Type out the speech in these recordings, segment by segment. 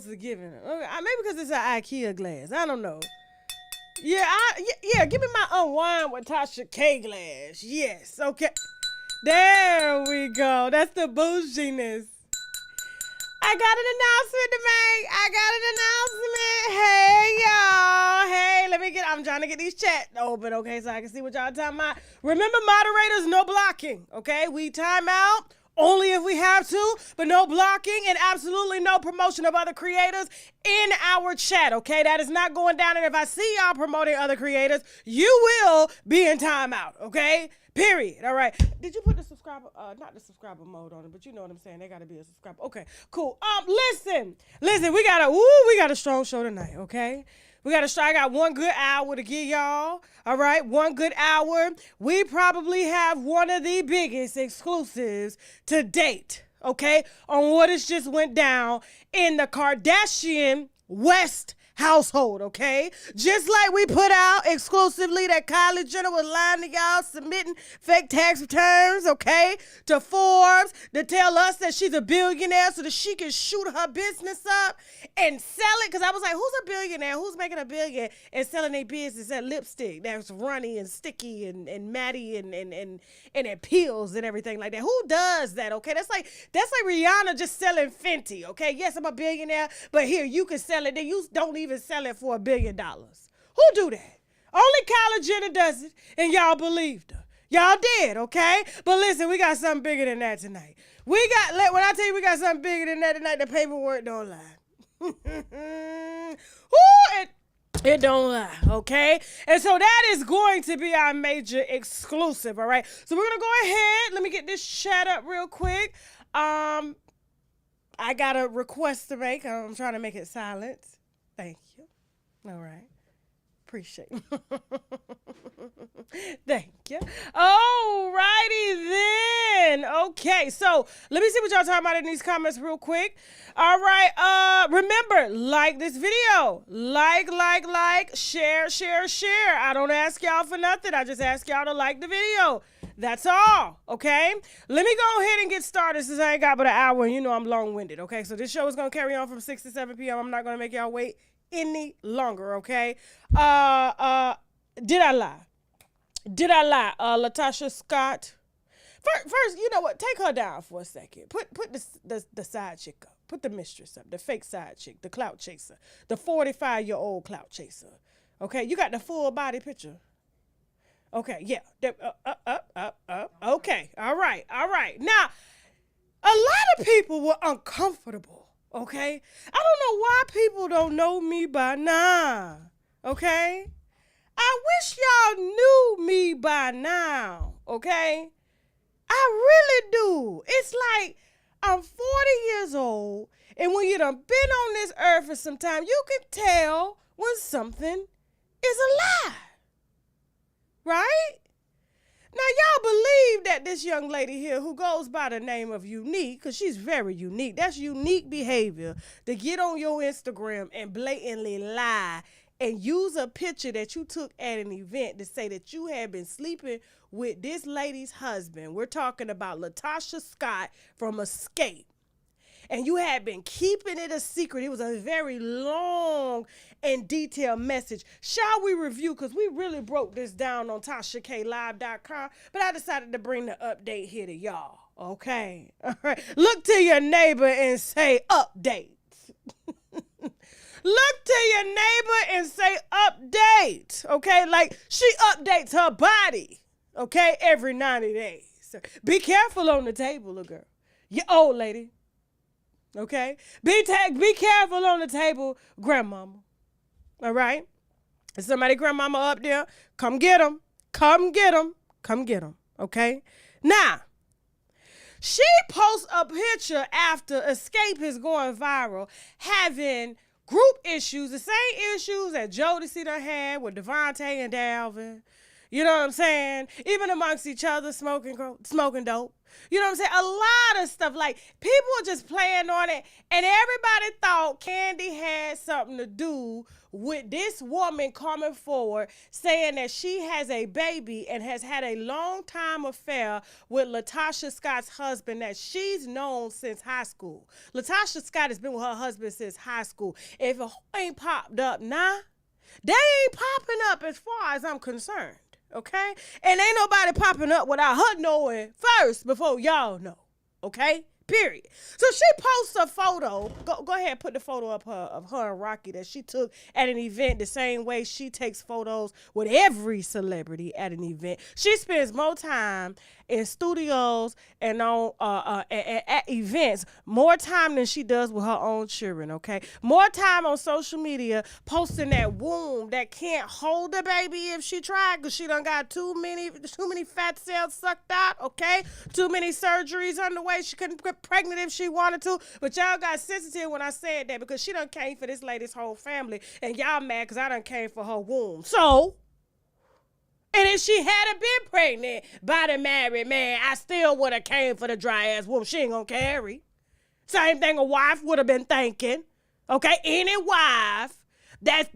supposed to give it. Okay, maybe because it's an IKEA glass. I don't know. Yeah, give me my unwind with Tasha K glass. Yes, okay. There we go. That's the bouginess. I got an announcement to make. Hey, y'all. Hey, I'm trying to get these chats open, okay, so I can see what y'all talking about. Remember, moderators, no blocking, okay? We time out only if we have to, but no blocking and absolutely no promotion of other creators in our chat, okay? That is not going down, and if I see y'all promoting other creators, you will be in timeout, okay? Period. All right. Did you put the subscriber, not the subscriber mode on it, but you know what I'm saying. They got to be a subscriber. Okay, cool. Listen, we got a strong show tonight, okay? I got 1 good hour to give y'all. All right, 1 good hour. We probably have one of the biggest exclusives to date, okay, on what has just went down in the Kardashian West household, okay? Just like we put out exclusively that Kylie Jenner was lying to y'all, submitting fake tax returns, okay, to Forbes to tell us that she's a billionaire so that she can shoot her business up and sell it. Because I was like, who's a billionaire? Who's making a billion and selling their business at lipstick that's runny and sticky and matty and it peels and everything like that? Who does that, okay? That's like Rihanna just selling Fenty, okay? Yes, I'm a billionaire, but here, you can sell it. Then you don't even sell it for $1 billion. Who do that? Only Kylie Jenner does it, and y'all believed her. Y'all did, okay? But listen, we got something bigger than that tonight. When I tell you we got something bigger than that tonight, the paperwork don't lie. It don't lie, okay? And so that is going to be our major exclusive, all right? So we're going to go ahead. Let me get this chat up real quick. I got a request to make. I'm trying to make it silent. Thank you. All right. Appreciate it. Thank you. All righty then. Okay, so let me see what y'all talking about in these comments real quick. All right. Remember, like this video. Like, share. I don't ask y'all for nothing. I just ask y'all to like the video. That's all, okay? Let me go ahead and get started since I ain't got but an hour and you know I'm long-winded, okay? So this show is going to carry on from 6 to 7 p.m. I'm not going to make y'all wait any longer, okay? Did I lie? Latasha Scott. First, you know what? Take her down for a second. Put the side chick up. Put the mistress up. The fake side chick. The clout chaser. The 45-year-old clout chaser. Okay? You got the full body picture. Okay, yeah. Up. Okay, all right. Now, a lot of people were uncomfortable, okay? I don't know why people don't know me by now, okay? I wish y'all knew me by now, okay? I really do. It's like I'm 40 years old, and when you done been on this earth for some time, you can tell when something is a lie. Right? Now, y'all believe that this young lady here who goes by the name of Unique, because she's very unique, that's unique behavior to get on your Instagram and blatantly lie and use a picture that you took at an event to say that you had been sleeping with this lady's husband. We're talking about Latasha Scott from Escape. And you had been keeping it a secret. It was a very long and detailed message. Shall we review? Because we really broke this down on TashaKLive.com. But I decided to bring the update here to y'all. Okay? All right. Look to your neighbor and say update. Look to your neighbor and say update. Okay? Like she updates her body. Okay? Every 90 days. Be careful on the table, little girl. You old lady. Okay? Be careful on the table, grandmama. All right? Is somebody grandmama up there? Come get them. Okay? Now, she posts a picture after Escape is going viral, having group issues, the same issues that Jodeci done had with Devontae and Dalvin. You know what I'm saying? Even amongst each other, smoking dope. You know what I'm saying? A lot of stuff. Like, people are just playing on it. And everybody thought Candy had something to do with this woman coming forward saying that she has a baby and has had a long time affair with Latasha Scott's husband that she's known since high school. Latasha Scott has been with her husband since high school. If it ain't popped up now, they ain't popping up as far as I'm concerned. Okay? And ain't nobody popping up without her knowing first before y'all know. Okay? Period. So she posts a photo. Go ahead and put the photo up of her and Rocky that she took at an event the same way she takes photos with every celebrity at an event. She spends more time in studios and on at events, more time than she does with her own children, okay? More time on social media posting that womb that can't hold the baby if she tried because she done got too many fat cells sucked out, okay? Too many surgeries underway. She couldn't get pregnant if she wanted to. But y'all got sensitive when I said that because she done came for this lady's whole family and y'all mad because I done came for her womb. So... and if she hadn't been pregnant by the married man, I still would have came for the dry ass womb. She ain't gonna carry. Same thing a wife would have been thinking. Okay, any wife that's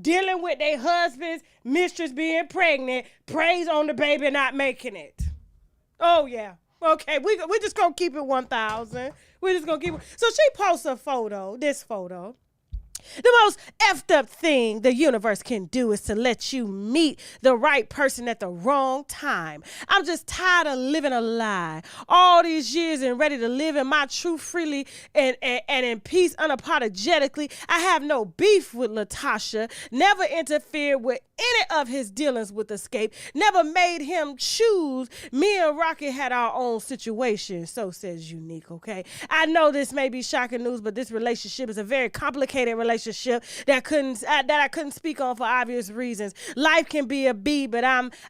dealing with their husband's mistress being pregnant prays on the baby not making it. Oh yeah. Okay, we just gonna keep it 1,000. We just gonna keep it. So she posts a photo, this photo. The most effed up thing the universe can do is to let you meet the right person at the wrong time. I'm just tired of living a lie all these years and ready to live in my truth freely and in peace unapologetically. I have no beef with Latasha, never interfered with any of his dealings with Escape, never made him choose. Me and Rocky had our own situation, so says Unique, okay? I know this may be shocking news, but this relationship is a very complicated relationship that I couldn't speak on for obvious reasons. Life can be a B, but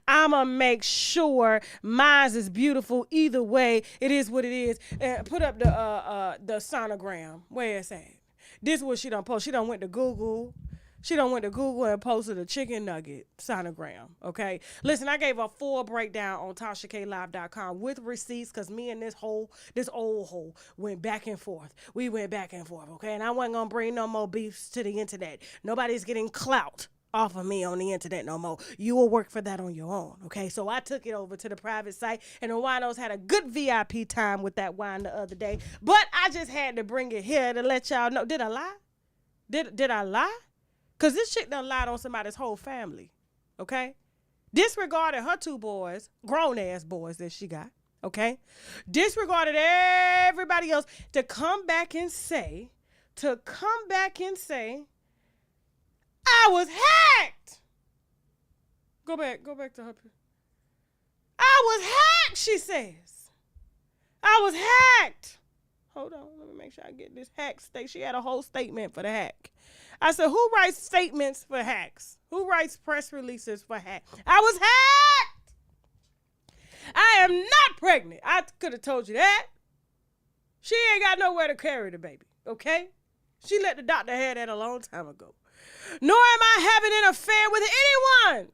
I'ma make sure mine is beautiful either way. It is what it is. Put up the sonogram. Where it's at. This is what she done post. She done went to Google. She done went to Google and posted a chicken nugget sonogram, okay? Listen, I gave a full breakdown on TashaKLive.com with receipts because me and this old hole went back and forth. We went back and forth, okay? And I wasn't going to bring no more beefs to the internet. Nobody's getting clout off of me on the internet no more. You will work for that on your own, okay? So I took it over to the private site, and the winos had a good VIP time with that wine the other day. But I just had to bring it here to let y'all know. Did I lie? Did I lie? Because this chick done lied on somebody's whole family, okay? Disregarded her 2 boys, grown-ass boys that she got, okay? Disregarded everybody else to come back and say, I was hacked. Go back to her. I was hacked, she says. I was hacked. Hold on, let me make sure I get this hack state. She had a whole statement for the hack. I said, who writes statements for hacks? Who writes press releases for hacks? I was hacked. I am not pregnant. I could have told you that. She ain't got nowhere to carry the baby, okay? She let the doctor have that a long time ago. Nor am I having an affair with anyone.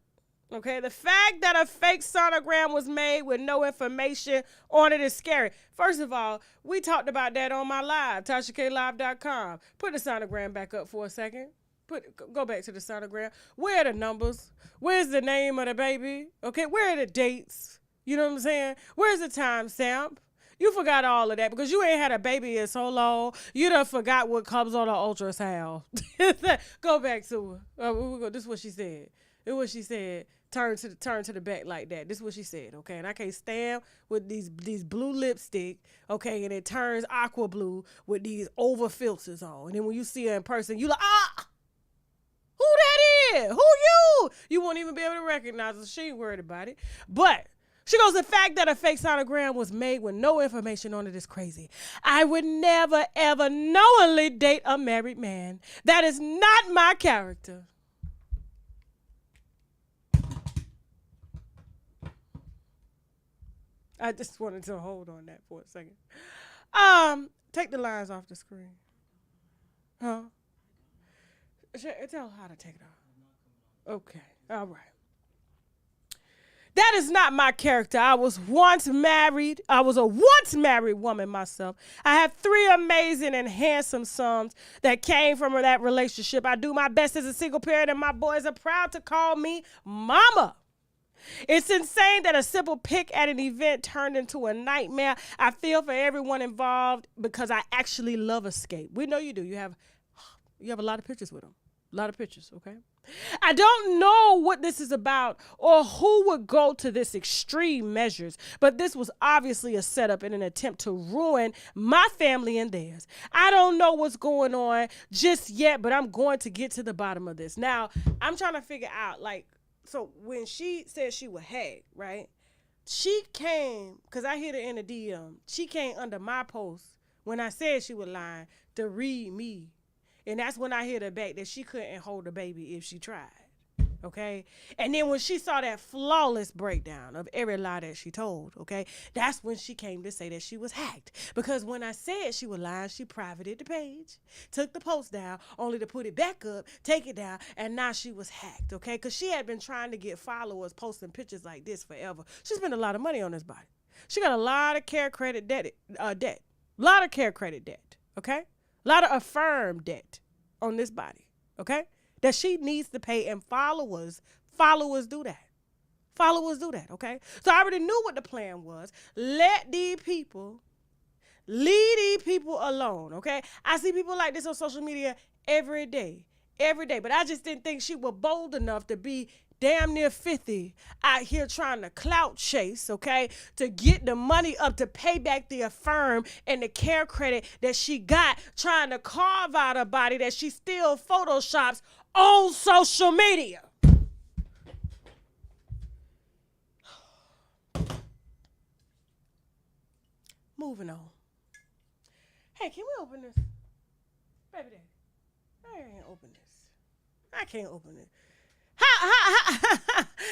Okay, the fact that a fake sonogram was made with no information on it is scary. First of all, we talked about that on my live, TashaKLive.com. Put the sonogram back up for a second. Go back to the sonogram. Where are the numbers? Where's the name of the baby? Okay, where are the dates? You know what I'm saying? Where's the timestamp? You forgot all of that because you ain't had a baby in so long. You done forgot what comes on the ultrasound. Go back to her. This is what she said. It was what she said. Turn to the back like that. This is what she said, okay? And I can't stand with these blue lipstick, okay? And it turns aqua blue with these over filters on. And then when you see her in person, you like, who that is? Who you? You won't even be able to recognize her. She ain't worried about it. But she goes, the fact that a fake sonogram was made with no information on it is crazy. I would never, ever knowingly date a married man. That is not my character. I just wanted to hold on that for a second. Take the lines off the screen. Huh? Tell her how to take it off. Okay. All right. That is not my character. I was once married. I was a once married woman myself. I have 3 amazing and handsome sons that came from that relationship. I do my best as a single parent, and my boys are proud to call me mama. It's insane that a simple pic at an event turned into a nightmare. I feel for everyone involved because I actually love escape. We know you do. You have a lot of pictures with them. A lot of pictures, okay? I don't know what this is about or who would go to this extreme measures, but this was obviously a setup in an attempt to ruin my family and theirs. I don't know what's going on just yet, but I'm going to get to the bottom of this. Now, I'm trying to figure out, like, so when she said she was hacked, right? She came, because I hit her in the DM, she came under my post when I said she was lying to read me. And that's when I hit her back that she couldn't hold a baby if she tried, okay? And then when she saw that flawless breakdown of every lie that she told, okay, that's when she came to say that she was hacked. Because when I said she was lying, she privated the page, took the post down, only to put it back up, take it down, and now she was hacked, okay? Because she had been trying to get followers posting pictures like this forever. She spent a lot of money on this body. She got a lot of care credit debt, a lot of care credit debt, okay? A lot of affirmed debt on this body, okay? That she needs to pay, and followers do that. Followers do that, okay? So I already knew what the plan was. Let these people, leave these people alone, okay? I see people like this on social media every day, but I just didn't think she was bold enough to be damn near 50 out here trying to clout chase, okay, to get the money up to pay back the affirm and the care credit that she got, trying to carve out a body that she still photoshops on social media. Moving on. Hey, can we open this? Baby daddy, I can't open this. I can't open it.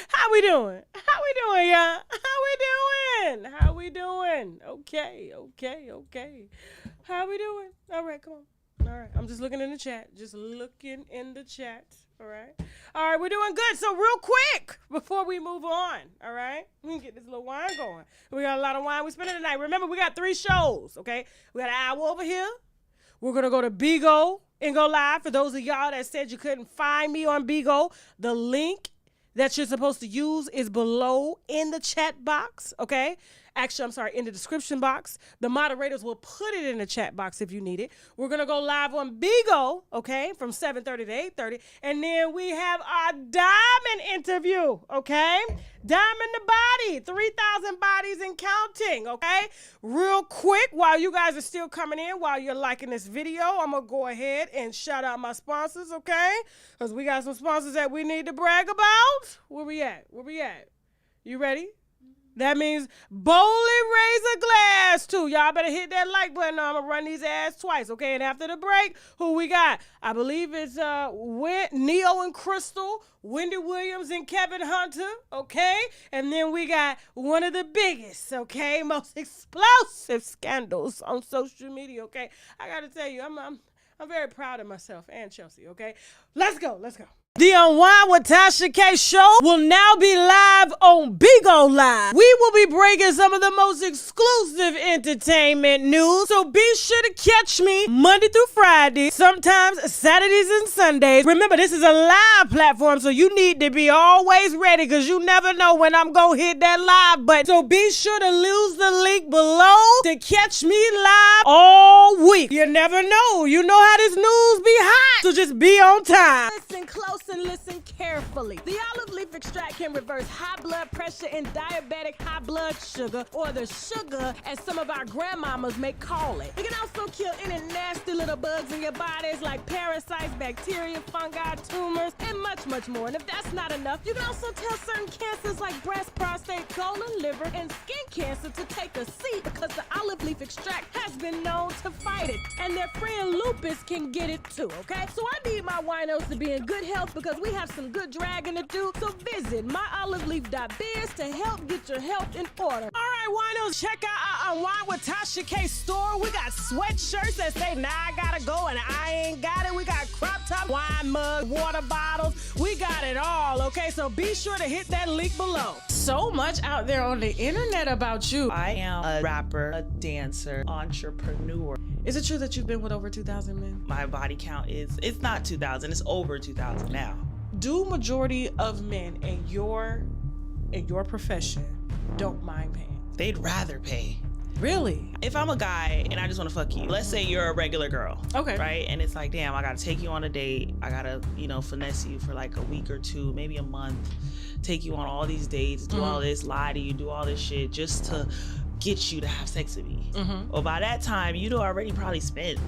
How we doing? How we doing, y'all? How we doing? Okay. How we doing? All right, come on. All right, I'm just looking in the chat. All right, we're doing good. So real quick, before we move on, all right? We can get this little wine going. We got a lot of wine we spending tonight. Remember, we got 3 shows, okay? We got an hour over here. We're going to go to Bigo and go live. For those of y'all that said you couldn't find me on Bigo, the link that you're supposed to use is below in the chat box, okay? Actually, I'm sorry, in the description box. The moderators will put it in the chat box if you need it. We're going to go live on Bigo, okay, from 7:30 to 8:30. And then we have our diamond interview, okay? Diamond the body, 3,000 bodies and counting, okay? Real quick, while you guys are still coming in, while you're liking this video, I'm going to go ahead and shout out my sponsors, okay? Because we got some sponsors that we need to brag about. Where we at? You ready? That means boldly raise a glass too. Y'all better hit that like button. I'm gonna run these ads twice, okay? And after the break, who we got? I believe it's Neyo and Crystal, Wendy Williams and Kevin Hunter, okay? And then we got one of the biggest, okay, most explosive scandals on social media, okay? I gotta tell you, I'm very proud of myself and Chelsea, okay? Let's go. The Unwind with Tasha K show will now be live on Bigo Live. We will be bringing some of the most exclusive entertainment news, so be sure to catch me Monday through Friday, sometimes Saturdays and Sundays. Remember, this is a live platform, so you need to be always ready because you never know when I'm going to hit that live button. So be sure to use the link below to catch me live all week. You never know. You know how this news be hot, so just be on time. Listen close and listen carefully. The olive leaf extract can reverse high blood pressure and diabetic high blood sugar, or the sugar as some of our grandmamas may call it. It can also kill any nasty little bugs in your bodies like parasites, bacteria, fungi, tumors, and much more. And if that's not enough, you can also tell certain cancers like breast, prostate, colon, liver, and skin cancer to take a seat because the olive leaf extract has been known to fight it. And their friend lupus can get it too, okay? So I need my winos to be in good health because we have some good dragging to do. So visit myoliveleaf.biz to help get your health in order. All right, winos, check out our Unwind with Tasha K store. We got sweatshirts that say, nah, I gotta go and I ain't got it. We got crop top, wine mugs, water bottles. We got it all, okay? So be sure to hit that link below. so much out there on the internet about you. I am a rapper, a dancer, entrepreneur. Is it true that you've been with over 2,000 men? My body count it's not 2,000, it's over 2,000 now. Do majority of men in your profession don't mind paying? They'd rather pay. Really? If I'm a guy and I just want to fuck you, let's say you're a regular girl. Okay. Right? And it's like, damn, I got to take you on a date. I got to, finesse you for like a week or two, maybe a month, take you on all these dates, do all this, lie to you, do all this shit just to get you to have sex with me. Well, by that time, you'd already probably spent,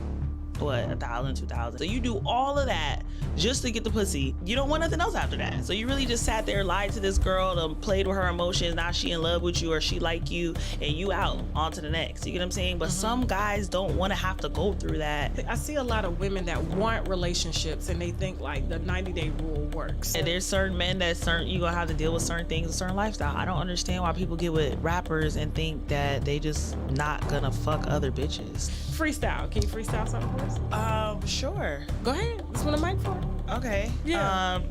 what, 1,000, 2,000. So you do all of that just to get the pussy. You don't want nothing else after that. So you really just sat there, lied to this girl, played with her emotions. Now she in love with you or she like you, and you out on to the next. You get what I'm saying? But some guys don't want to have to go through that. I see a lot of women that want relationships and they think like the 90-day rule works. And there's certain men that you gonna have to deal with certain things, a certain lifestyle. I don't understand why people get with rappers and think that they just not gonna fuck other bitches. Freestyle. Can you freestyle something for us? Sure. Go ahead. That's what the mic for. Okay. Yeah.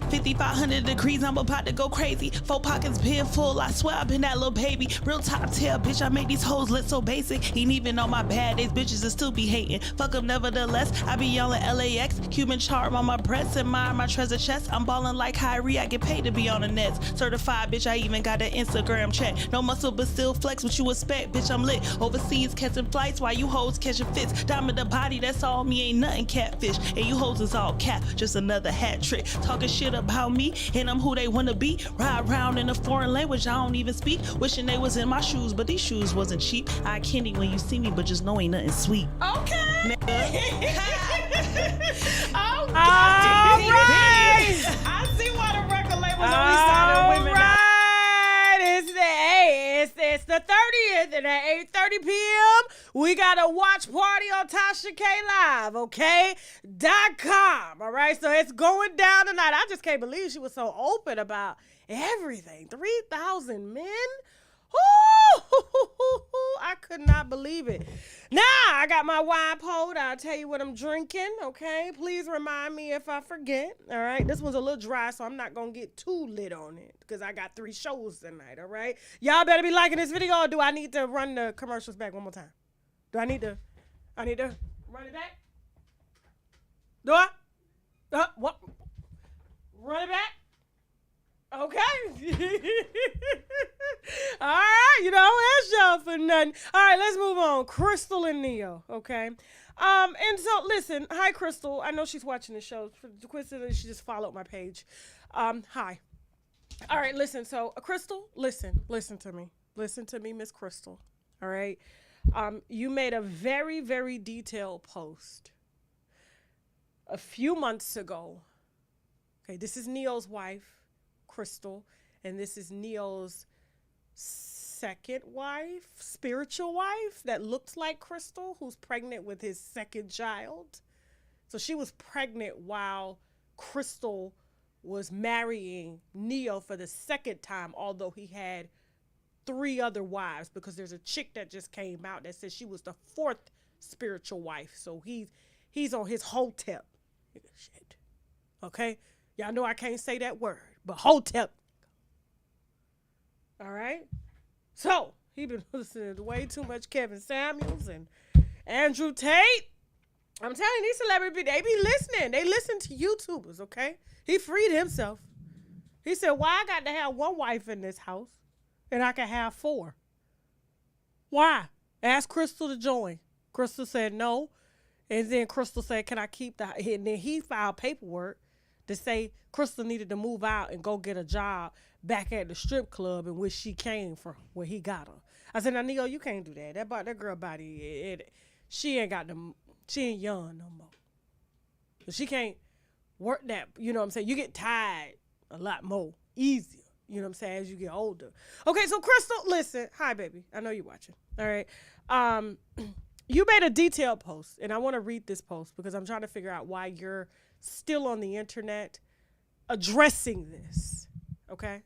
5,500 degrees, I'm about to go crazy. 4 pockets been full, I swear I've been that little baby. Real top tail, bitch, I make these hoes look so basic. Ain't even on my bad days, bitches will still be hating. Fuck them nevertheless, I be yelling LAX. Cuban charm on my breasts and my treasure chest. I'm balling like Kyrie, I get paid to be on the nets. Certified, bitch, I even got an Instagram check. No muscle, but still flex, what you expect, bitch, I'm lit. Overseas catching flights while you hoes catching fits. Diamond the body, that's all me, ain't nothing catfish. And you hoes is all cap, just another hat trick. Talking shit about me, and I'm who they wanna be. Ride around in a foreign language I don't even speak. Wishing they was in my shoes, but these shoes wasn't cheap. I candy when you see me, but just know ain't nothing sweet. Okay. Oh, all right. I see why the record labels All always women. right. It's the 30th, and at 8:30 p.m. we got a watch party on Tasha K Live, okay? .com, all right? So it's going down tonight. I just can't believe she was so open about everything. 3,000 men? Ooh, I could not believe it. Now, I got my wine poured. I'll tell you what I'm drinking, okay? Please remind me if I forget, all right? This one's a little dry, so I'm not going to get too lit on it because I got 3 shows tonight, all right? Y'all better be liking this video, or do I need to run the commercials back one more time? Do I need to run it back? Do I? What? Run it back? Okay. All right, you don't ask y'all for nothing. All right, let's move on. Crystal and Neyo, okay? And so, listen, hi, Crystal. I know she's watching the show. Coincidentally, she just followed my page. Hi. All right, listen. So, Crystal, listen to me. Listen to me, Miss Crystal, all right? You made a very, very detailed post a few months ago. Okay, this is Neyo's wife, Crystal, and this is Neyo's second wife, spiritual wife that looks like Crystal, who's pregnant with his second child. So she was pregnant while Crystal was marrying Neyo for the second time, although he had 3 other wives, because there's a chick that just came out that says she was the 4th spiritual wife. So he's on his hotep. Shit. Okay? Y'all know I can't say that word, but hotep. All right? So, he been listening to way too much Kevin Samuels and Andrew Tate. I'm telling you, these celebrities, they be listening. They listen to YouTubers, okay? He freed himself. He said, why I got to have 1 wife in this house and I can have 4? Why? Ask Crystal to join. Crystal said no. And then Crystal said, can I keep the... And then he filed paperwork to say Crystal needed to move out and go get a job back at the strip club in which she came from, where he got her. I said, now, Neyo, you can't do that. That girl body, she ain't young no more. So she can't work that, you know what I'm saying? You get tired a lot more, easier, you know what I'm saying, as you get older. Okay, so Crystal, listen. Hi, baby. I know you're watching. All right. You made a detailed post, and I want to read this post because I'm trying to figure out why you're still on the internet addressing this, okay?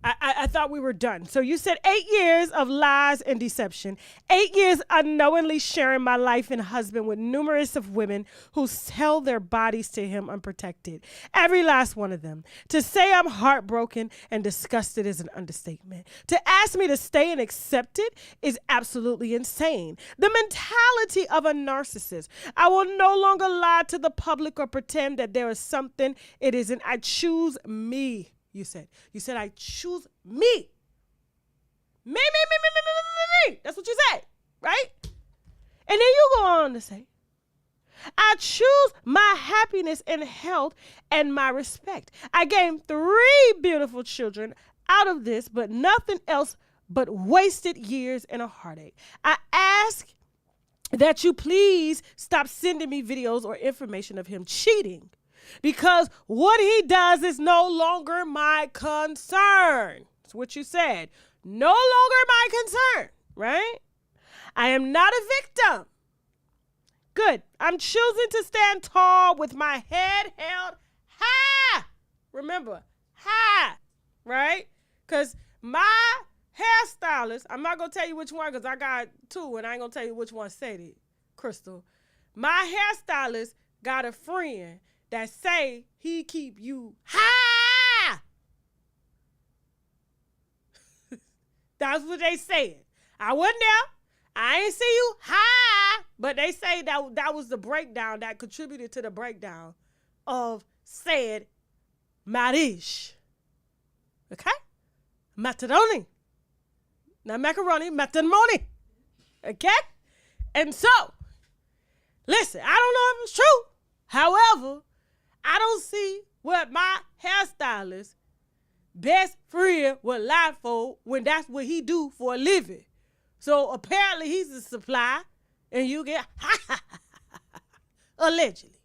I thought we were done. So you said 8 years of lies and deception, 8 years unknowingly sharing my life and husband with numerous of women who sell their bodies to him unprotected. Every last one of them. To say I'm heartbroken and disgusted is an understatement. To ask me to stay and accept it is absolutely insane. The mentality of a narcissist. I will no longer lie to the public or pretend that there is something it isn't. I choose me. You said, I choose me. Me. That's what you said, right? And then you go on to say, I choose my happiness and health and my respect. I gained 3 beautiful children out of this, but nothing else but wasted years and a heartache. I ask that you please stop sending me videos or information of him cheating, because what he does is no longer my concern. That's what you said. No longer my concern, right? I am not a victim. Good. I'm choosing to stand tall with my head held high. Remember, high, right? Because my hairstylist, I'm not going to tell you which one because I got 2 and I ain't going to tell you which one said it, Crystal. My hairstylist got a friend that say he keep you high. That's what they said. I wasn't there. I ain't see you high. But they say that was the breakdown that contributed to the breakdown of said mariage. Okay? Macaroni. Not macaroni, macaroni. Okay? And so, listen, I don't know if it's true. However, I don't see what my hairstylist best friend would lie for when that's what he do for a living. So apparently he's a supply and you get allegedly.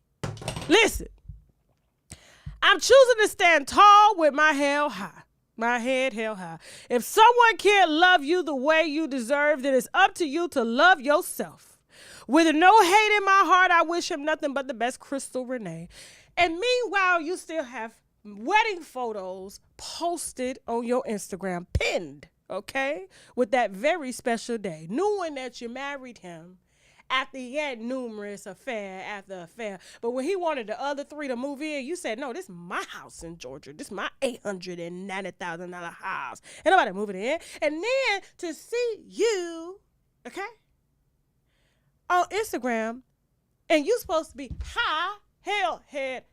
Listen, I'm choosing to stand tall with my head high. My head held high. If someone can't love you the way you deserve, then it's up to you to love yourself. With no hate in my heart, I wish him nothing but the best, Crystal Renee. And meanwhile, you still have wedding photos posted on your Instagram, pinned, okay, with that very special day, knowing that you married him after he had numerous affair after affair. But when he wanted the other 3 to move in, you said, no, this is my house in Georgia. This is my $890,000 house. Ain't nobody moving in. And then to see you, okay, on Instagram, and you supposed to be head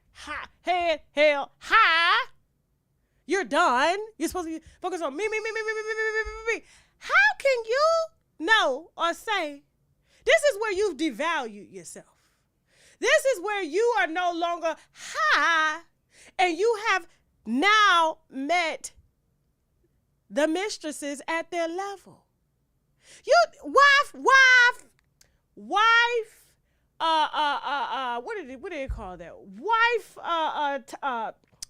held high. You're done. You're supposed to be focused on me. How can you know or say, this is where you've devalued yourself? This is where you are no longer high, and you have now met the mistresses at their level. You wife, what do they call that? Wife,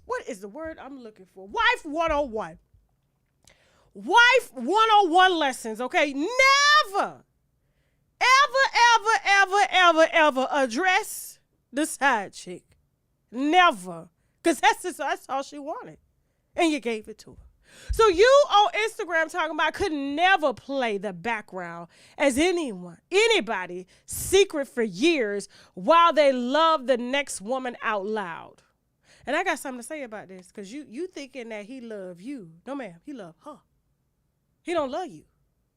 what is the word I'm looking for? Wife 101. Wife 101 lessons, okay? Never, ever address the side chick. Never. Because that's all she wanted. And you gave it to her. So you on Instagram talking about could never play the background as anybody secret for years while they love the next woman out loud. And I got something to say about this, because you thinking that he love you. No, ma'am, he love her. He don't love you.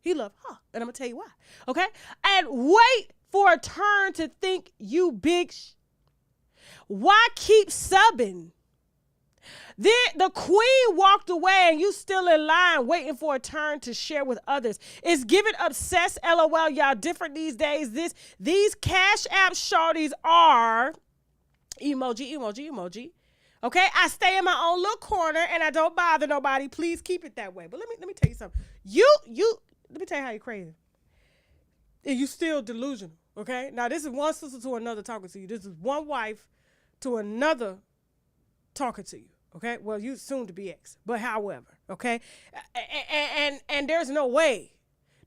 He love her. And I'm going to tell you why. Okay? And wait for a turn to think you big. Why keep subbing? The queen walked away and you still in line waiting for a turn to share with others. It's giving obsessed, LOL, y'all different these days. These Cash App shorties are emoji. Okay, I stay in my own little corner and I don't bother nobody. Please keep it that way. But let me tell you something. Let me tell you how you're crazy. And you still delusional. Okay, now this is one sister to another talking to you. This is one wife to another talking to you. Okay, well, you soon to be ex, but however, okay, and there's no way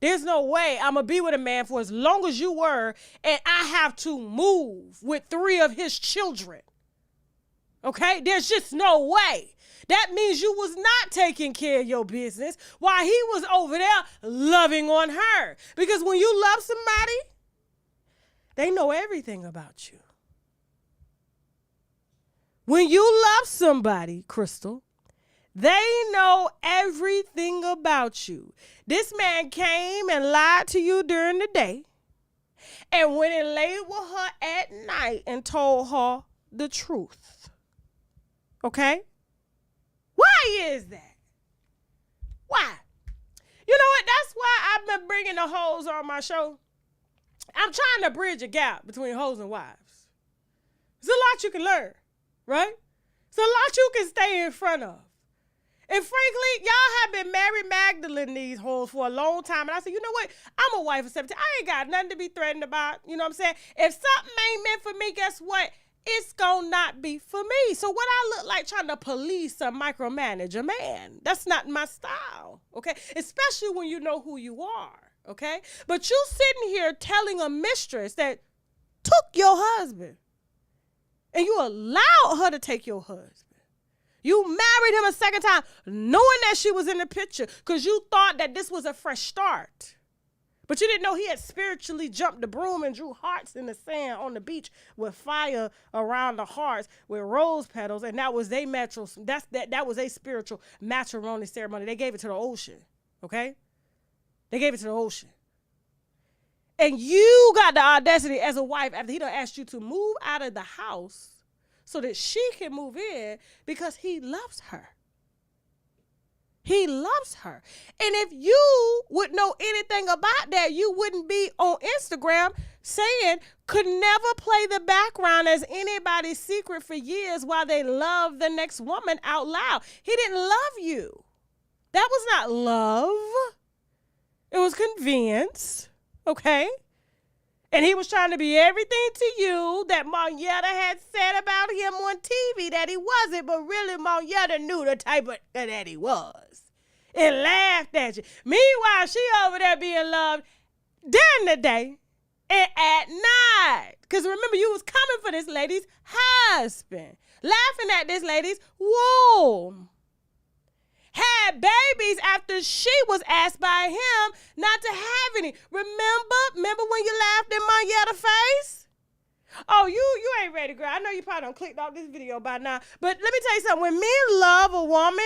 I'm gonna be with a man for as long as you were, and I have to move with 3 of his children. Okay, there's just no way. That means you was not taking care of your business while he was over there loving on her. Because when you love somebody, they know everything about you. When you love somebody, Crystal, they know everything about you. This man came and lied to you during the day and went and laid with her at night and told her the truth. Okay? Why is that? Why? You know what? That's why I've been bringing the hoes on my show. I'm trying to bridge a gap between hoes and wives. There's a lot you can learn, right? There's a lot you can stay in front of. And frankly, y'all have been Mary Magdalene these hoes for a long time. And I said, you know what? I'm a wife of 17. I ain't got nothing to be threatened about. You know what I'm saying? If something ain't meant for me, guess what? It's gonna not be for me. So what I look like trying to police or micromanage a man? That's not my style, okay? Especially when you know who you are, okay? But you sitting here telling a mistress that took your husband and you allowed her to take your husband. You married him a second time knowing that she was in the picture because you thought that this was a fresh start. But you didn't know he had spiritually jumped the broom and drew hearts in the sand on the beach with fire around the hearts with rose petals, and that was their that was a spiritual matrimony ceremony. They gave it to the ocean, okay? They gave it to the ocean. And you got the audacity as a wife after he done asked you to move out of the house so that she can move in because he loves her. He loves her. And if you would know anything about that, you wouldn't be on Instagram saying could never play the background as anybody's secret for years while they love the next woman out loud. He didn't love you. That was not love. It was convenience, okay? And he was trying to be everything to you that Monyetta had said about him on TV that he wasn't, but really Monyetta knew the type of that he was. And laughed at you. Meanwhile, she over there being loved during the day and at night. Because remember, you was coming for this lady's husband. Laughing at this lady's womb. Had babies after she was asked by him not to have any. Remember when you laughed in Monyetta face? Oh, you ain't ready, girl. I know you probably done clicked off this video by now. But let me tell you something. When men love a woman,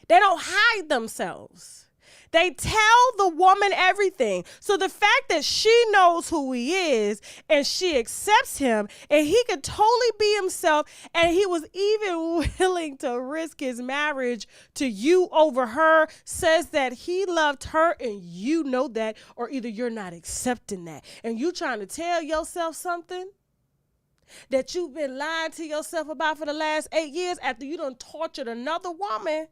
they don't hide themselves. They tell the woman everything. So the fact that she knows who he is and she accepts him and he could totally be himself and he was even willing to risk his marriage to you over her says that he loved her and you know that, or either you're not accepting that and you trying to tell yourself something that you've been lying to yourself about for the last 8 years after you done tortured another woman.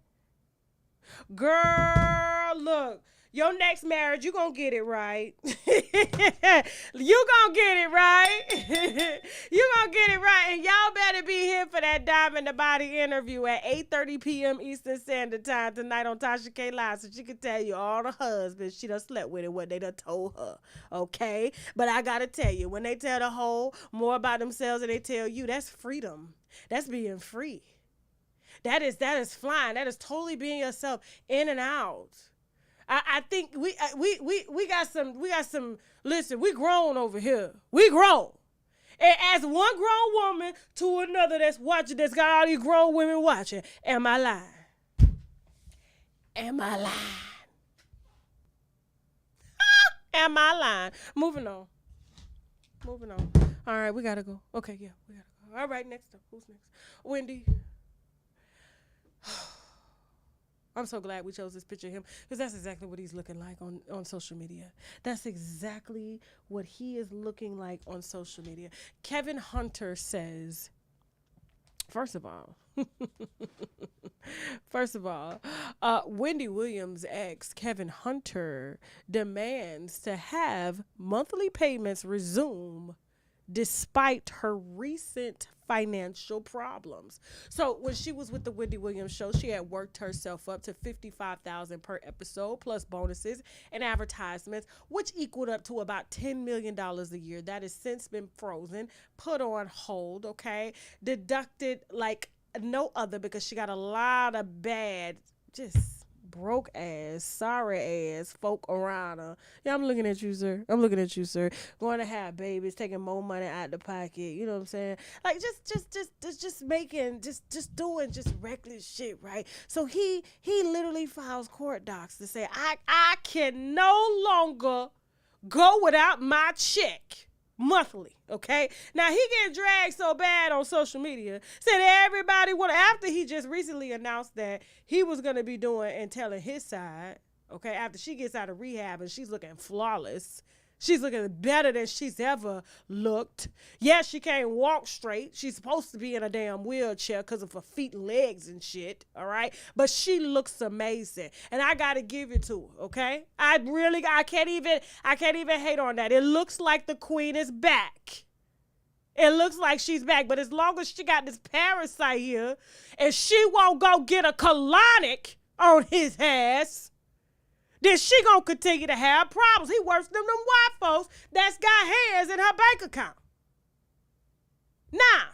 Girl, look, your next marriage, you gonna get it right. You gonna get it right. You gonna get it right. And y'all better be here for that Diamond the Body interview at 8:30 p.m. Eastern Standard Time tonight on Tasha K Live, so she can tell you all the husbands she done slept with and what they done told her, okay? But I gotta tell you, when they tell the whole more about themselves than they tell you, that's freedom. That's being free. That is flying. That is totally being yourself in and out. I think we got some. Listen, we grown over here. We grown. And as one grown woman to another that's watching, that's got all these grown women watching. Am I lying? Am I lying? Am I lying? Moving on. All right, we gotta go. Okay, yeah, we gotta go. All right, next up. Who's next? Wendy. I'm so glad we chose this picture of him because that's exactly what he's looking like on social media. That's exactly what he is looking like on social media. Kevin Hunter says, first of all, Wendy Williams' ex, Kevin Hunter, demands to have monthly payments resume despite her recent financial problems. So when she was with the Wendy Williams show, she had worked herself up to $55,000 per episode plus bonuses and advertisements, which equaled up to about $10 million a year. That has since been frozen, put on hold, okay? Deducted like no other because she got a lot of bad, just broke ass, sorry ass folk around her. Yeah, I'm looking at you, sir. I'm looking at you, sir. Going to have babies, taking more money out the pocket. You know what I'm saying? Like just making, just doing just reckless shit, right? So he literally files court docs to say I can no longer go without my check monthly, okay? Now he getting dragged so bad on social media. Said everybody after he just recently announced that he was gonna be doing and telling his side, okay, after she gets out of rehab and she's looking flawless. She's looking better than she's ever looked. Yes, she can't walk straight. She's supposed to be in a damn wheelchair because of her feet and legs and shit, all right? But she looks amazing. And I got to give it to her, okay? I can't even hate on that. It looks like the queen is back. It looks like she's back. But as long as she got this parasite here and she won't go get a colonic on his ass, then she gonna continue to have problems. He worse than them white folks that's got hands in her bank account. Now,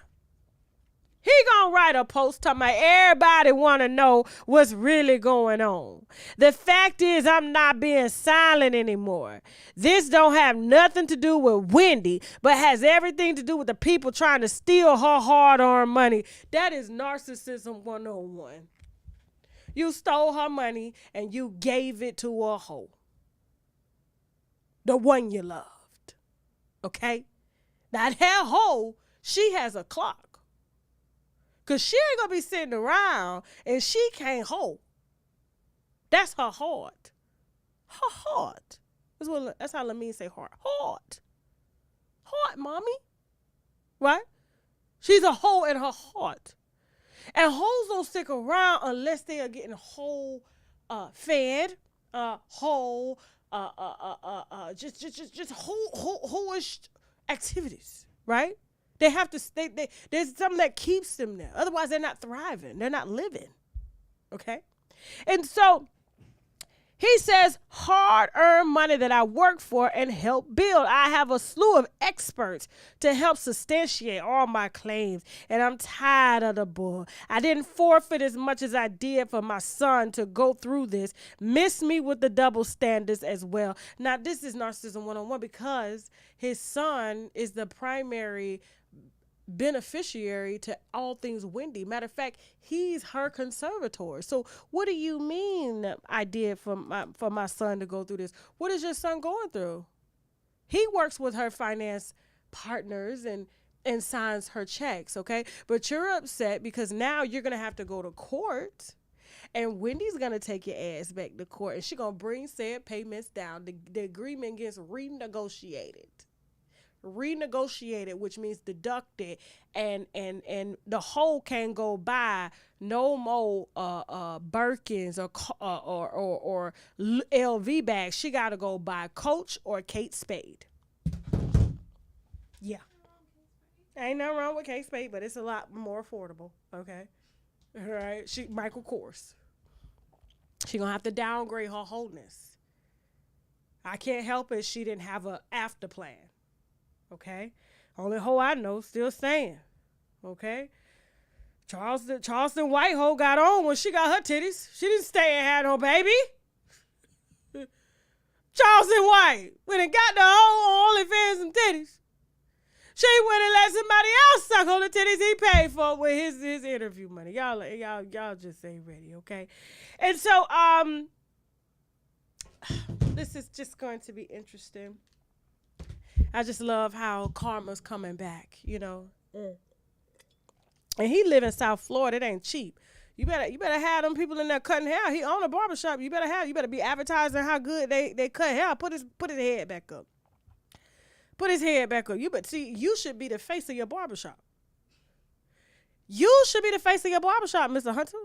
he gonna write a post talking about everybody wanna know what's really going on. The fact is I'm not being silent anymore. This don't have nothing to do with Wendy, but has everything to do with the people trying to steal her hard-earned money. That is narcissism 101. You stole her money and you gave it to a hoe. The one you loved. Okay? Now that hoe, she has a clock. Because she ain't going to be sitting around and she can't hoe. That's her heart. Her heart. That's how Lamine say heart. Heart. Heart, mommy. Right? She's a hoe in her heart. And hoes don't stick around unless they are getting fed, just hoish activities, right? They have to stay. There's something that keeps them there. Otherwise, they're not thriving. They're not living. Okay, and so he says, hard-earned money that I work for and help build. I have a slew of experts to help substantiate all my claims, and I'm tired of the bull. I didn't forfeit as much as I did for my son to go through this. Miss me with the double standards as well. Now, this is narcissism 101 because his son is the primary beneficiary to all things Wendy. Matter of fact, he's her conservator. So what do you mean I did for my son to go through this? What is your son going through? He works with her finance partners and signs her checks, okay? But you're upset because now you're going to have to go to court and Wendy's going to take your ass back to court and she's going to bring said payments down. The agreement gets renegotiated, which means deducted, and the whole can go buy no more Birkins or LV bags. She got to go buy Coach or Kate Spade. Yeah, ain't nothing wrong with Kate Spade, but it's a lot more affordable. Okay, all right. Michael Kors. She gonna have to downgrade her wholeness. I can't help it. She didn't have a after plan. Okay, only hoe I know still staying. Okay, Charleston white hoe got on when she got her titties. She didn't stay and had no baby. Charleston White went and got the hoe on OnlyFans and titties. She went and let somebody else suck on the titties he paid for with his interview money. Y'all just ain't ready, okay? And so this is just going to be interesting. I just love how karma's coming back, you know. And he live in South Florida. It ain't cheap. You better have them people in there cutting hair. He own a barbershop. You better be advertising how good they cut hair. Put his head back up. Put his head back up. You should be the face of your barbershop. You should be the face of your barbershop, Mr. Hunter.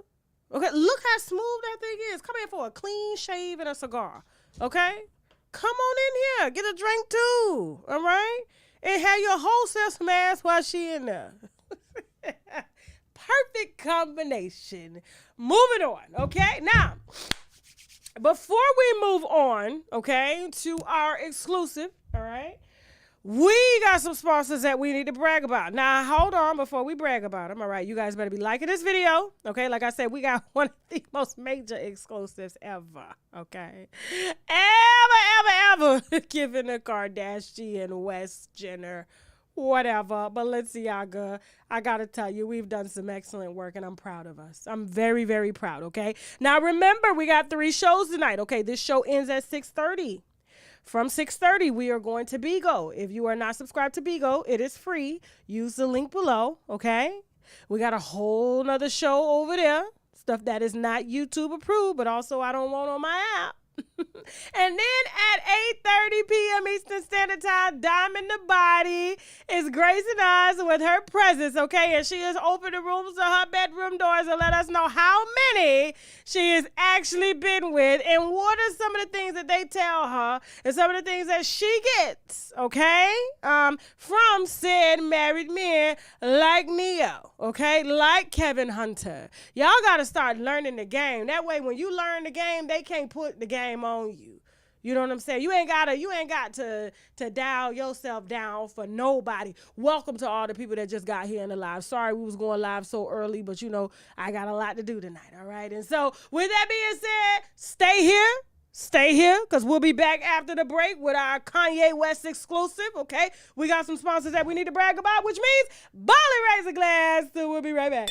Okay, look how smooth that thing is. Come here for a clean shave and a cigar. Okay? Come on in here. Get a drink too. All right? And have your wholesale some ass while she in there. Perfect combination. Moving on. Okay? Now, before we move on, okay, to our exclusive, all right, we got some sponsors that we need to brag about. Now, hold on before we brag about them. All right, you guys better be liking this video. Okay, like I said, we got one of the most major exclusives ever. Okay, ever giving the Kardashian, West Jenner, whatever. But let's see, I gotta tell you, we've done some excellent work, and I'm proud of us. I'm very, very proud. Okay, now remember, we got 3 shows tonight. Okay, this show ends at 6:30. From 6:30, we are going to Bigo. If you are not subscribed to Bigo, it is free. Use the link below, okay? We got a whole nother show over there. Stuff that is not YouTube approved, but also I don't want on my app. And then at 8:30 p.m. Eastern Standard Time, Diamond the Body is gracing us with her presence, okay? And she has opened the rooms to her bedroom doors and let us know how many she has actually been with and what are some of the things that they tell her and some of the things that she gets, okay? From said married men like Neyo, okay? Like Kevin Hunter. Y'all got to start learning the game. That way, when you learn the game, they can't put the game on you. You know what I'm saying? You ain't got to dial yourself down for nobody. Welcome to all the people that just got here in the live. Sorry we was going live so early, but you know, I got a lot to do tonight, all right? And so with that being said, stay here, because we'll be back after the break with our Kanye West exclusive, okay? We got some sponsors that we need to brag about, which means Barley Razor Glass. So we'll be right back.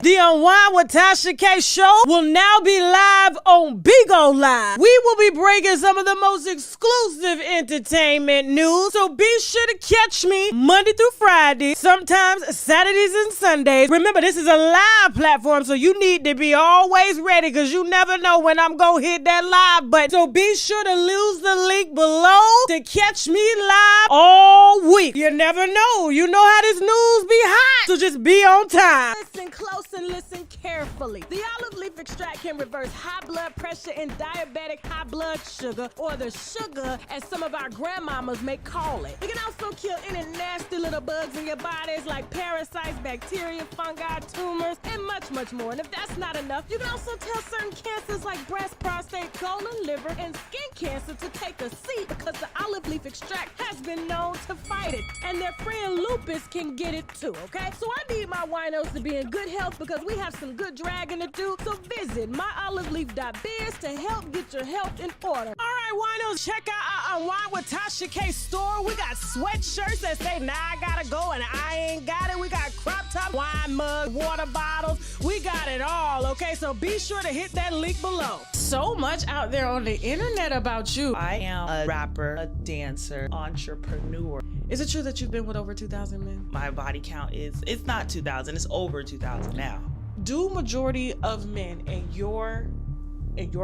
The Unwind with Tasha K show will now be live on Bigo Live. We will be breaking some of the most exclusive entertainment news, so be sure to catch me Monday through Friday, sometimes Saturdays and Sundays. Remember, this is a live platform, so you need to be always ready, because you never know when I'm going to hit that live button. So be sure to use the link below to catch me live all week. You never know. You know how this news be hot, so just be on time. Listen close and listen carefully. The olive leaf extract can reverse high blood pressure and diabetic high blood sugar, or the sugar as some of our grandmamas may call it. It can also kill any nasty little bugs in your bodies like parasites, bacteria, fungi, tumors, and much, much more. And if that's not enough, you can also tell certain cancers like breast, prostate, colon, liver, and skin cancer to take a seat, because the olive leaf extract has been known to fight it. And their friend lupus can get it too, okay? So I need my winos to be in good health, because we have some good dragging to do. So visit myoliveleaf.biz to help get your health in order. All right, winos, check out our Unwind with Tasha K store. We got sweatshirts that say, nah, I gotta go and I ain't got it. We got crop top, wine mug, water bottles. We got it all, okay? So be sure to hit that link below. So much out there on the internet about you. I am a rapper, a dancer, entrepreneur. Is it true that you've been with over 2,000 men? My body count it's not 2,000, it's over 2,000 now. Do majority of men in your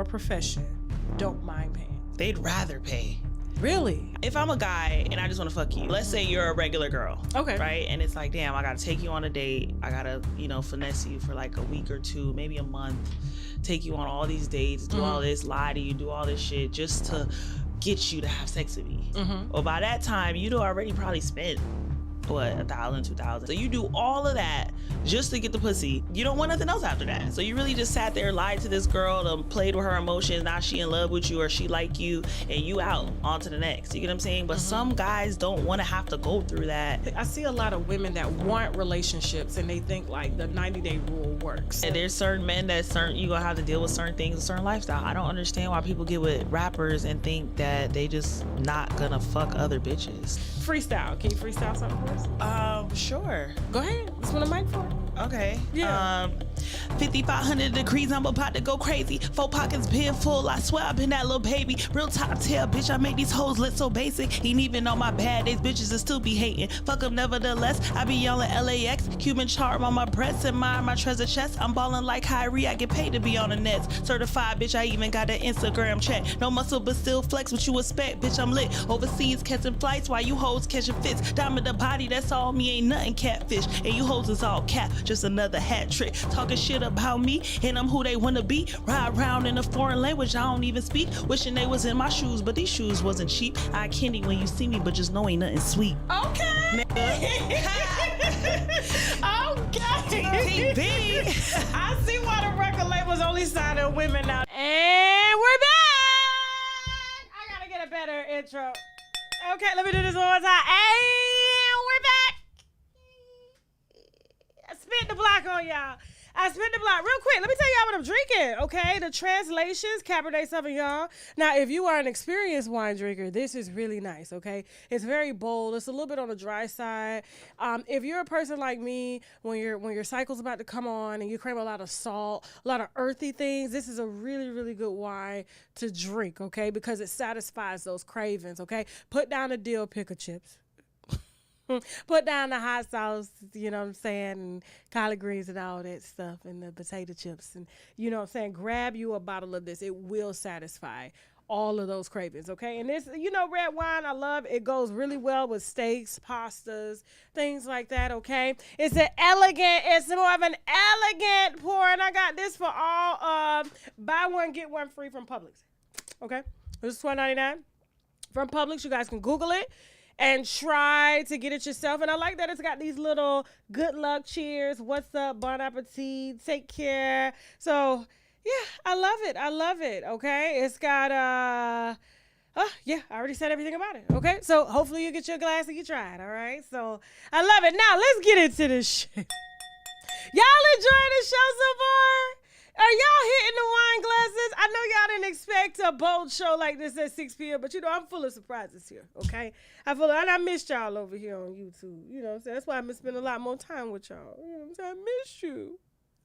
profession don't mind paying? They'd rather pay. Really? If I'm a guy and I just want to fuck you, let's say you're a regular girl, okay, right? And it's like, damn, I gotta take you on a date. I gotta, finesse you for like a week or two, maybe a month, take you on all these dates, do all this, lie to you, do all this shit just to get you to have sex with me. Well, by that time, you'd already probably spent, what, 1,000, 2,000. So you do all of that just to get the pussy. You don't want nothing else after that. So you really just sat there, lied to this girl, played with her emotions. Now she in love with you, or she like you, and you out on to the next. You get what I'm saying? But some guys don't want to have to go through that. I see a lot of women that want relationships and they think like the 90-day rule works. And there's certain men that you gonna have to deal with certain things, a certain lifestyle. I don't understand why people get with rappers and think that they just not gonna fuck other bitches. Freestyle. Can you freestyle something for us? Sure. Go ahead. That's what I'm mic for. Okay. Yeah. 5,500 degrees, I'm about to go crazy. 4 pockets been full, I swear I've been that little baby. Real top tail, bitch, I make these hoes look so basic. Ain't even on my bad days, bitches will still be hating. Fuck them nevertheless, I be yelling LAX. Cuban charm on my breasts and my treasure chest. I'm ballin' like Kyrie, I get paid to be on the nets. Certified, bitch, I even got an Instagram check. No muscle, but still flex, what you expect, bitch, I'm lit. Overseas catching flights while you hoes catching fits. Diamond the body, that's all me, ain't nothing catfish. And you hoes is all cap, just another hat trick. Talking shit about me, and I'm who they wanna be. Ride around in a foreign language I don't even speak. Wishing they was in my shoes, but these shoes wasn't cheap. I candy when you see me, but just know ain't nothing sweet. Okay. TV. I see why the record labels only signing women now. And we're back. I gotta get a better intro. Okay, let me do this one more time. And we're back. I spit the block on y'all. I spit the block real quick. Let me tell y'all what I'm drinking, okay? The translations, Cabernet Sauvignon. Now, if you are an experienced wine drinker, this is really nice, okay? It's very bold. It's a little bit on the dry side. If you're a person like me, when your cycle's about to come on and you crave a lot of salt, a lot of earthy things, this is a really, really good wine to drink, okay? Because it satisfies those cravings, okay? Put down the dill pickle chips. Put down the hot sauce, you know what I'm saying, and collard greens and all that stuff, and the potato chips, and you know what I'm saying. Grab you a bottle of this. It will satisfy all of those cravings, okay? And this, you know, red wine, I love. It goes really well with steaks, pastas, things like that, okay? It's more of an elegant pour, and I got this for all of buy one, get one free from Publix, okay? This is $12.99 from Publix. You guys can Google it and try to get it yourself. And I like that it's got these little good luck, cheers, what's up, bon appetit, take care. So, yeah, I love it, okay? It's got, yeah, I already said everything about it, okay? So, hopefully you get your glass and you try it, all right? So, I love it. Now, let's get into this shit. Y'all enjoying the show so far? Are y'all hitting the wine glasses? I know y'all didn't expect a bold show like this at 6 p.m., but you know, I'm full of surprises here, okay? And I missed y'all over here on YouTube. You know what I'm saying? That's why I've been spending a lot more time with y'all. You know what I'm saying?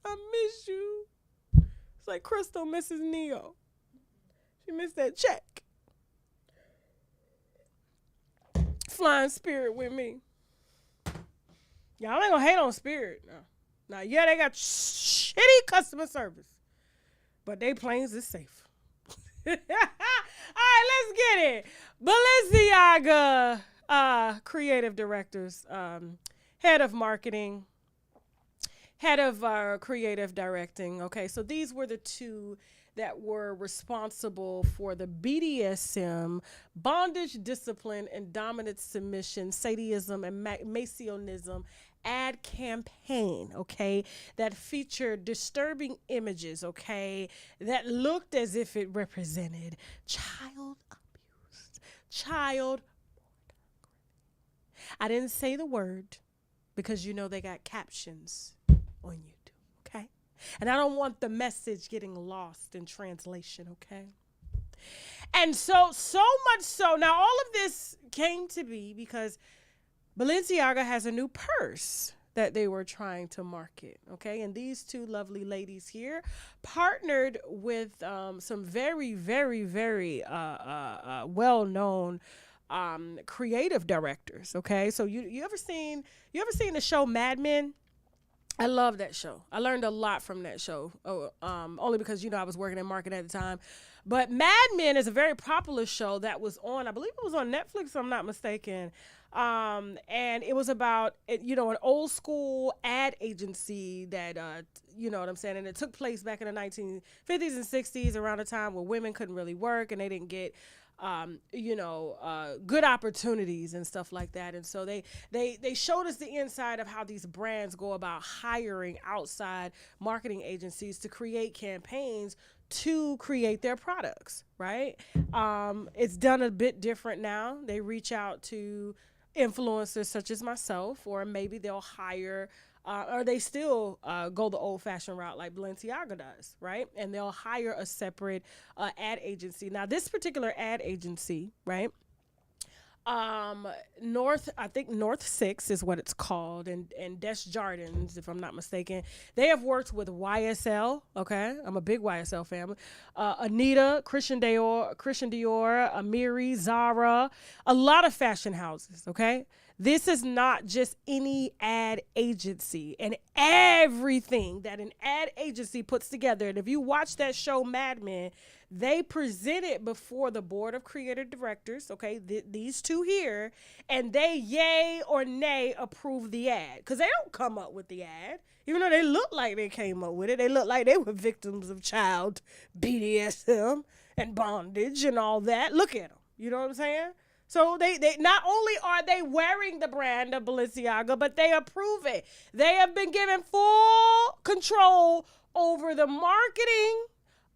I miss you. It's like Crystal misses Neyo. She missed that check. Flying Spirit with me. Y'all ain't gonna hate on Spirit. No. Now, yeah, they got shitty customer service, but they planes is safe. All right, let's get it. Balenciaga creative directors, head of marketing, head of creative directing. Okay, so these were the two that were responsible for the BDSM, bondage, discipline, and dominant submission, sadism, and Masonism ad campaign, okay, that featured disturbing images, okay, that looked as if it represented child abuse, child pornography. I didn't say the word because you know they got captions on YouTube, okay? And I don't want the message getting lost in translation, okay? And so much so, now all of this came to be because Balenciaga has a new purse that they were trying to market, okay? And these two lovely ladies here partnered with some very, very, very well-known creative directors, okay? So you ever seen the show Mad Men? I love that show. I learned a lot from that show, only because, you know, I was working in marketing at the time. But Mad Men is a very popular show that was on, I believe it was on Netflix, if I'm not mistaken. And it was about, you know, an old school ad agency that, you know what I'm saying? And it took place back in the 1950s and 60s, around a time where women couldn't really work and they didn't get good opportunities and stuff like that. And so they showed us the inside of how these brands go about hiring outside marketing agencies to create campaigns to create their products, right? It's done a bit different now. They reach out to influencers such as myself, or maybe they'll hire or they still go the old-fashioned route like Balenciaga does, right? And they'll hire a separate ad agency. Now, this particular ad agency, right, North 6 is what it's called, and Desjardins, if I'm not mistaken. They have worked with YSL, okay? I'm a big YSL fan. Anita, Christian Dior, Amiri, Zara, a lot of fashion houses, okay? This is not just any ad agency, and everything that an ad agency puts together. And if you watch that show Mad Men, they present it before the board of creative directors, okay, these two here, and they yay or nay approve the ad, because they don't come up with the ad. Even though they look like they came up with it, they look like they were victims of child BDSM and bondage and all that. Look at them. You know what I'm saying? So they not only are they wearing the brand of Balenciaga, but they approve it. They have been given full control over the marketing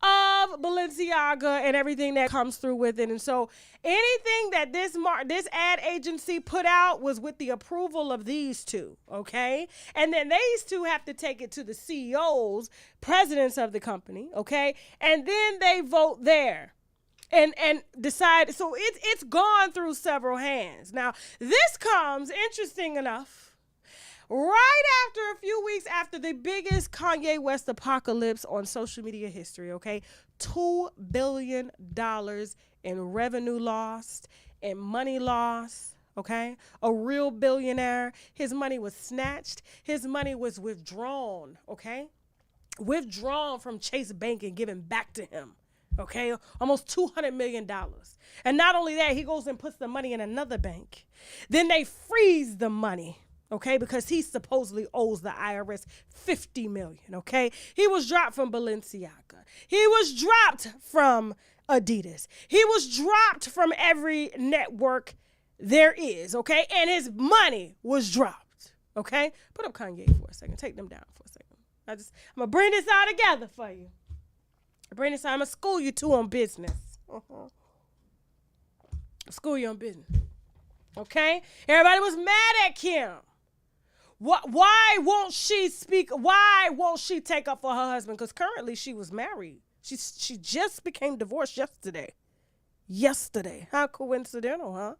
of Balenciaga and everything that comes through with it. And so anything that this ad agency put out was with the approval of these two, okay? And then these two have to take it to the CEOs, presidents of the company, okay? And then they vote there and decide. So it's gone through several hands. Now, this comes, interesting enough, right after a few weeks after the biggest Kanye West apocalypse on social media history, okay? $2 billion in revenue lost and money lost, okay? A real billionaire. His money was snatched. His money was withdrawn, okay? Withdrawn from Chase Bank and given back to him, okay? Almost $200 million. And not only that, he goes and puts the money in another bank. Then they freeze the money, okay, because he supposedly owes the IRS $50 million, okay? He was dropped from Balenciaga. He was dropped from Adidas. He was dropped from every network there is, okay? And his money was dropped, okay? Put up Kanye for a second. Take them down for a second. I'm going to bring this all together for you. I'm going to school you two on business. School you on business, okay? Everybody was mad at Kim. Why won't she speak? Why won't she take up for her husband? Because currently she was married. She just became divorced yesterday. How coincidental, huh?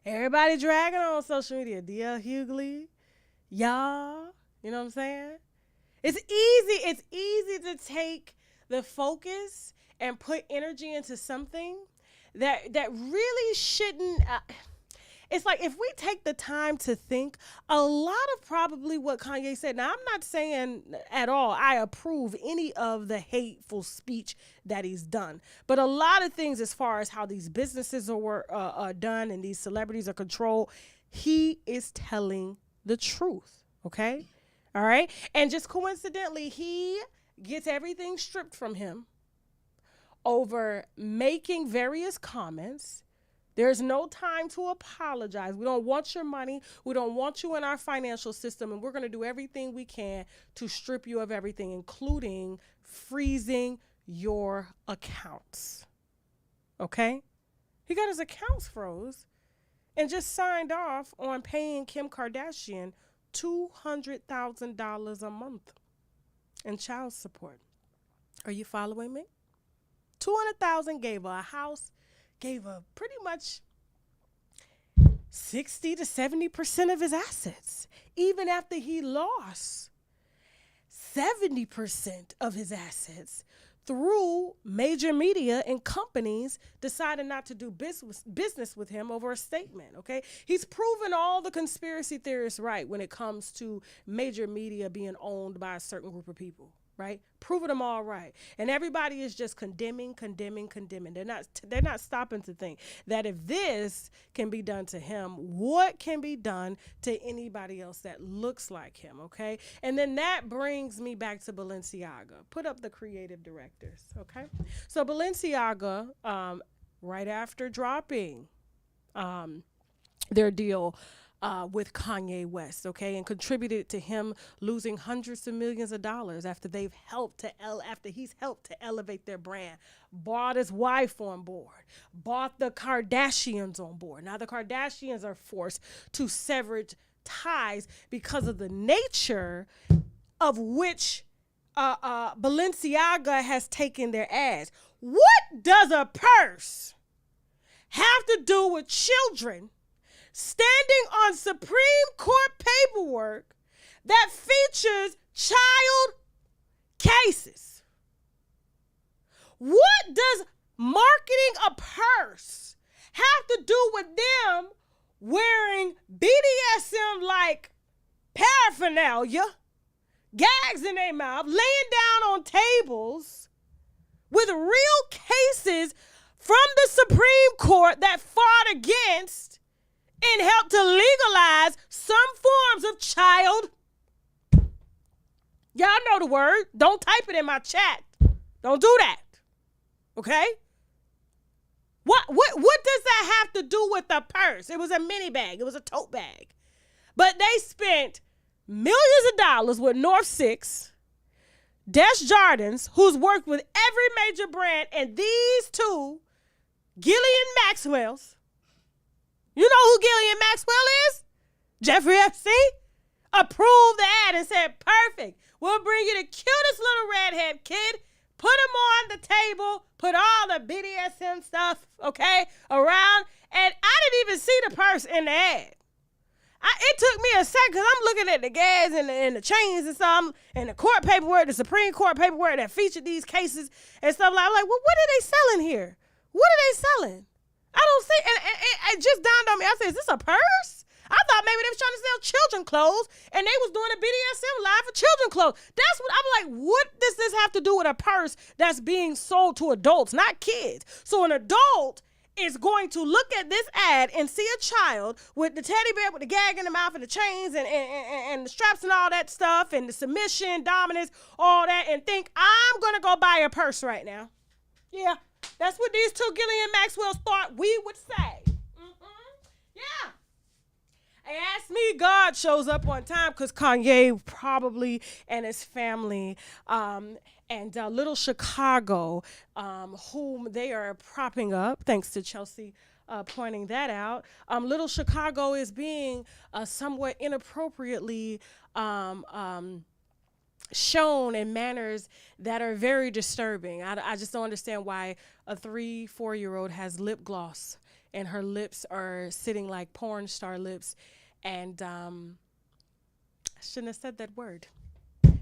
Everybody dragging on social media. D.L. Hughley, y'all. You know what I'm saying? It's easy to take the focus and put energy into something that really shouldn't. It's like if we take the time to think, a lot of probably what Kanye said. Now, I'm not saying at all I approve any of the hateful speech that he's done. But a lot of things as far as how these businesses are done and these celebrities are controlled, he is telling the truth, okay? All right? And just coincidentally, he gets everything stripped from him over making various comments. There's no time to apologize. We don't want your money. We don't want you in our financial system. And we're going to do everything we can to strip you of everything, including freezing your accounts. Okay? He got his accounts froze and just signed off on paying Kim Kardashian $200,000 a month in child support. Are you following me? $200,000, gave her a house, gave her pretty much 60 to 70% of his assets, even after he lost 70% of his assets through major media and companies decided not to do business with him over a statement, okay? He's proven all the conspiracy theorists right when it comes to major media being owned by a certain group of people, right? Proving them all right. And everybody is just condemning. They're not stopping to think that if this can be done to him, what can be done to anybody else that looks like him, okay? And then that brings me back to Balenciaga. Put up the creative directors, okay? So Balenciaga, right after dropping their deal with Kanye West, okay, and contributed to him losing hundreds of millions of dollars after he's helped to elevate their brand, brought his wife on board, brought the Kardashians on board. Now the Kardashians are forced to sever ties because of the nature of which Balenciaga has taken their ass. What does a purse have to do with children standing on Supreme Court paperwork that features child cases? What does marketing a purse have to do with them wearing BDSM-like paraphernalia, gags in their mouth, laying down on tables with real cases from the Supreme Court that fought against and help to legalize some forms of child? Y'all know the word. Don't type it in my chat. Don't do that. Okay? What does that have to do with the purse? It was a mini bag. It was a tote bag. But they spent millions of dollars with North 6 Desjardins, who's worked with every major brand, and these two, Gillian Maxwell's. You know who Gillian Maxwell is? Jeffrey Epstein. Approved the ad and said, perfect. We'll bring you the cutest little redhead kid. Put him on the table. Put all the BDSM stuff, okay, around. And I didn't even see the purse in the ad. It took me a second because I'm looking at the gas and the chains and stuff, and the court paperwork, the Supreme Court paperwork that featured these cases and stuff. I'm like, well, what are they selling here? What are they selling? I don't see. And it just dawned on me. I said, is this a purse? I thought maybe they was trying to sell children clothes, and they was doing a BDSM live for children clothes. That's what I'm like. What does this have to do with a purse that's being sold to adults, not kids? So an adult is going to look at this ad and see a child with the teddy bear with the gag in the mouth and the chains and the straps and all that stuff and the submission, dominance, all that, and think, I'm going to go buy a purse right now. Yeah, that's what these two Gillian Maxwells thought we would say. Yeah. And ask me, God shows up on time because Kanye probably and his family and Little Chicago, whom they are propping up, thanks to Chelsea pointing that out. Little Chicago is being somewhat inappropriately shown in manners that are very disturbing. I just don't understand why a 3-4-year-old has lip gloss and her lips are sitting like porn star lips. And I shouldn't have said that word.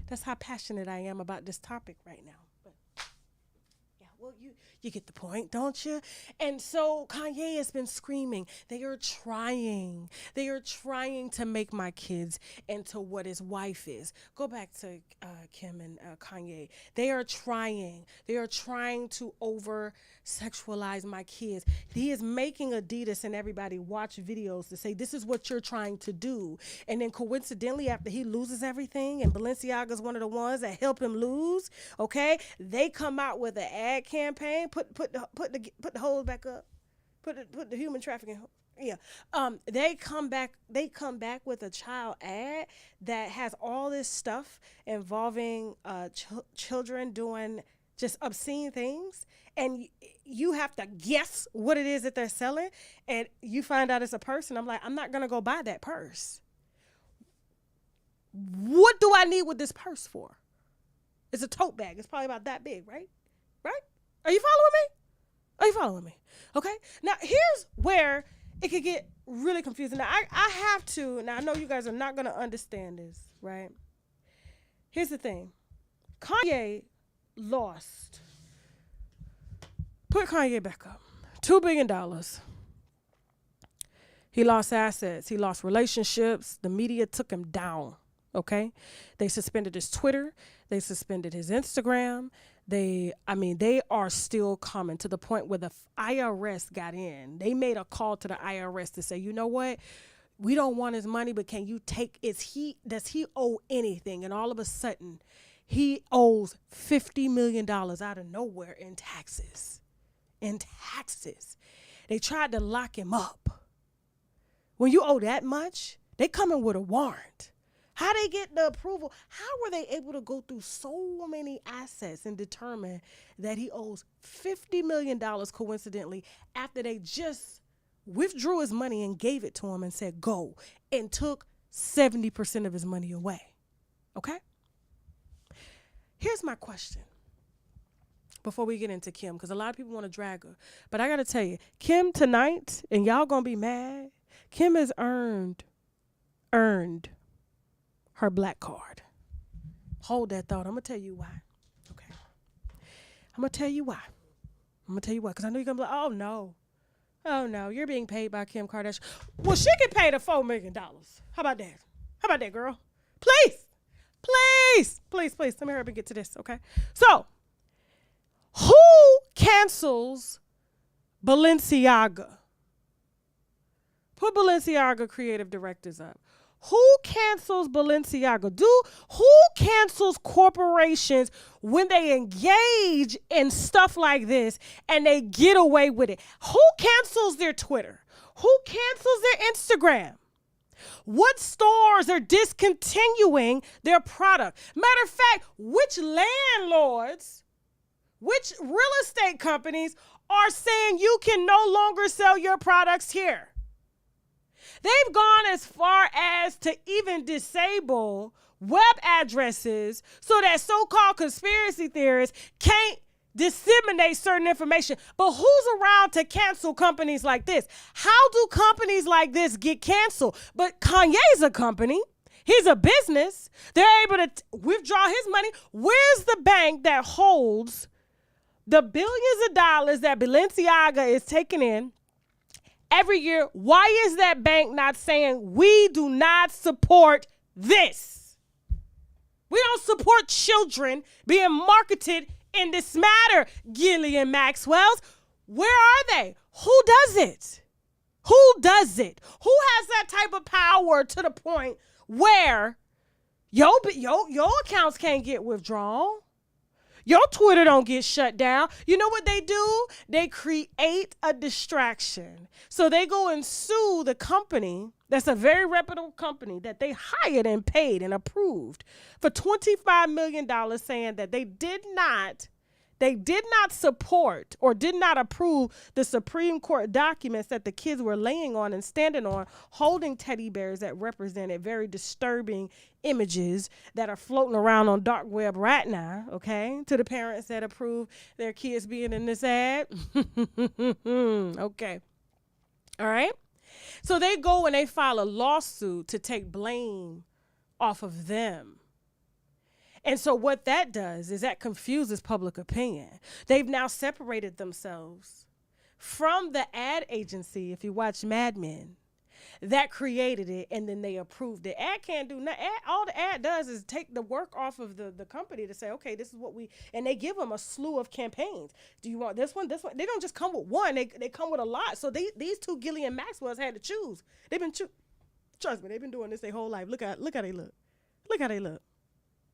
That's how passionate I am about this topic right now. But yeah, well, you get the point, don't you? And so Kanye has been screaming. They are trying to make my kids into what his wife is. Go back to Kim and Kanye. They are trying to over-sexualize my kids. He is making Adidas and everybody watch videos to say, this is what you're trying to do. And then coincidentally, after he loses everything, and Balenciaga's one of the ones that helped him lose, okay, they come out with an ad campaign, put the hose back up, put the human trafficking. Yeah, they come back with a child ad that has all this stuff involving children doing just obscene things, and you have to guess what it is that they're selling, and you find out it's a purse, and I'm like, I'm not gonna go buy that purse. What do I need with this purse for? It's a tote bag. It's probably about that big, right? Right? Are you following me? Okay. Now here's where it could get really confusing. Now I have to. Now I know you guys are not gonna understand this, right? Here's the thing. Kanye lost. Put Kanye back up. $2 billion. He lost assets. He lost relationships. The media took him down. Okay? They suspended his Twitter. They suspended his Instagram. They are still coming to the point where the IRS got in. They made a call to the IRS to say, you know what? We don't want his money, but can you take, does he owe anything? And all of a sudden, he owes $50 million out of nowhere in taxes. They tried to lock him up. When you owe that much, they come in with a warrant. How they get the approval? How were they able to go through so many assets and determine that he owes $50 million coincidentally after they just withdrew his money and gave it to him and said, go, and took 70% of his money away? Okay? Here's my question before we get into Kim, because a lot of people want to drag her. But I got to tell you, Kim tonight, and y'all going to be mad, Kim has earned her black card. Hold that thought. I'm going to tell you why. Okay. I'm going to tell you why. Because I know you're going to be like, oh, no. You're being paid by Kim Kardashian. Well, she can pay the $4 million. How about that, girl? Please. Let me hurry up and get to this, okay? So, who cancels Balenciaga? Put Balenciaga creative directors up. Who cancels Balenciaga? Who cancels corporations when they engage in stuff like this and they get away with it? Who cancels their Twitter? Who cancels their Instagram? What stores are discontinuing their product? Matter of fact, which landlords, which real estate companies are saying you can no longer sell your products here? They've gone as far as to even disable web addresses so that so-called conspiracy theorists can't disseminate certain information. But who's around to cancel companies like this? How do companies like this get canceled? But Kanye's a company. He's a business. They're able to withdraw his money. Where's the bank that holds the billions of dollars that Balenciaga is taking in every year? Why is that bank not saying, we do not support this? We don't support children being marketed in this matter, Gillian Maxwell's. Where are they? Who does it? Who does it? Who has that type of power to the point where your accounts can't get withdrawn? Your Twitter don't get shut down. You know what they do? They create a distraction. So they go and sue the company that's a very reputable company that they hired and paid and approved for $25 million, saying that they did not support or did not approve the Supreme Court documents that the kids were laying on and standing on, holding teddy bears that represented very disturbing images that are floating around on dark web right now, okay, to the parents that approve their kids being in this ad. Okay. All right. So they go and they file a lawsuit to take blame off of them. And so what that does is that confuses public opinion. They've now separated themselves from the ad agency, if you watch Mad Men, that created it, and then they approved it. Ad can't do nothing. All the ad does is take the work off of the company to say, okay, this is what we, and they give them a slew of campaigns. Do you want this one, this one? They don't just come with one. They come with a lot. So these two Gillian Maxwell's had to choose. They've been, trust me, they've been doing this their whole life. Look how they look. Look how they look.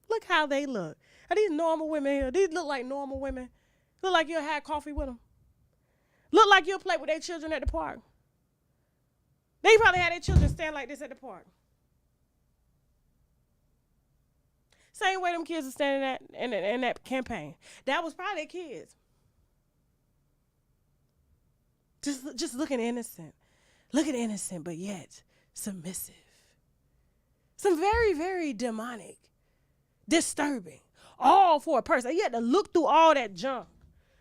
Look how they look. Are these normal women here? These look like normal women. Look like you'll have coffee with them. Look like you'll play with their children at the park. They probably had their children stand like this at the park. Same way them kids are standing in that campaign. That was probably their kids. Just looking innocent. Looking innocent, but yet submissive. Some very, very demonic. Disturbing, all for a purse. You had to look through all that junk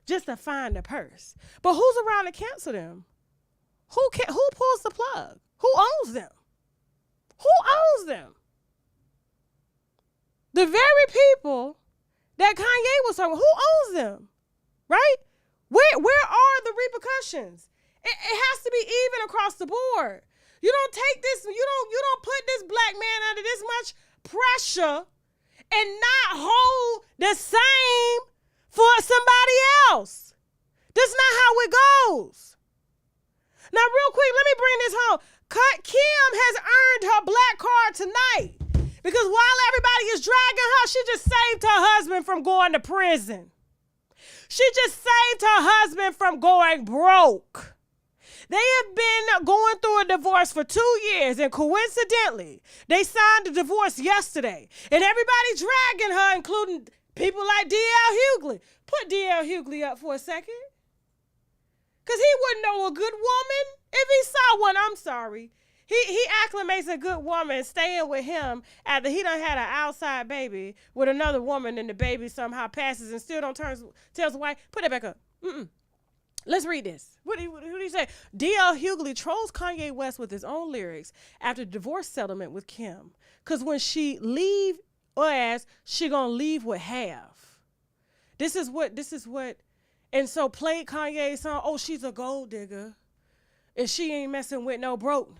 just to find a purse. But who's around to cancel them? Who pulls the plug? Who owns them? Who owns them? The very people that Kanye was talking about. Who owns them? Right? Where are the repercussions? It has to be even across the board. You don't take this. You don't put this black man under this much pressure and not hold the same for somebody else. That's not how it goes. Now, real quick, let me bring this home. Kim has earned her black card tonight because while everybody is dragging her, she just saved her husband from going to prison. She just saved her husband from going broke. They have been going through a divorce for 2 years, and coincidentally, they signed a divorce yesterday. And everybody's dragging her, including people like D.L. Hughley. Put D.L. Hughley up for a second. Because he wouldn't know a good woman if he saw one. I'm sorry. He acclimates a good woman staying with him after he done had an outside baby with another woman, and the baby somehow passes and still don't tells the wife, put it back up. Let's read this. Who do you say? D.L. Hughley trolls Kanye West with his own lyrics after divorce settlement with Kim. Because when she leave her ass, she gonna leave with half. This is what, and so played Kanye's song, oh, she's a gold digger, and she ain't messing with no broke.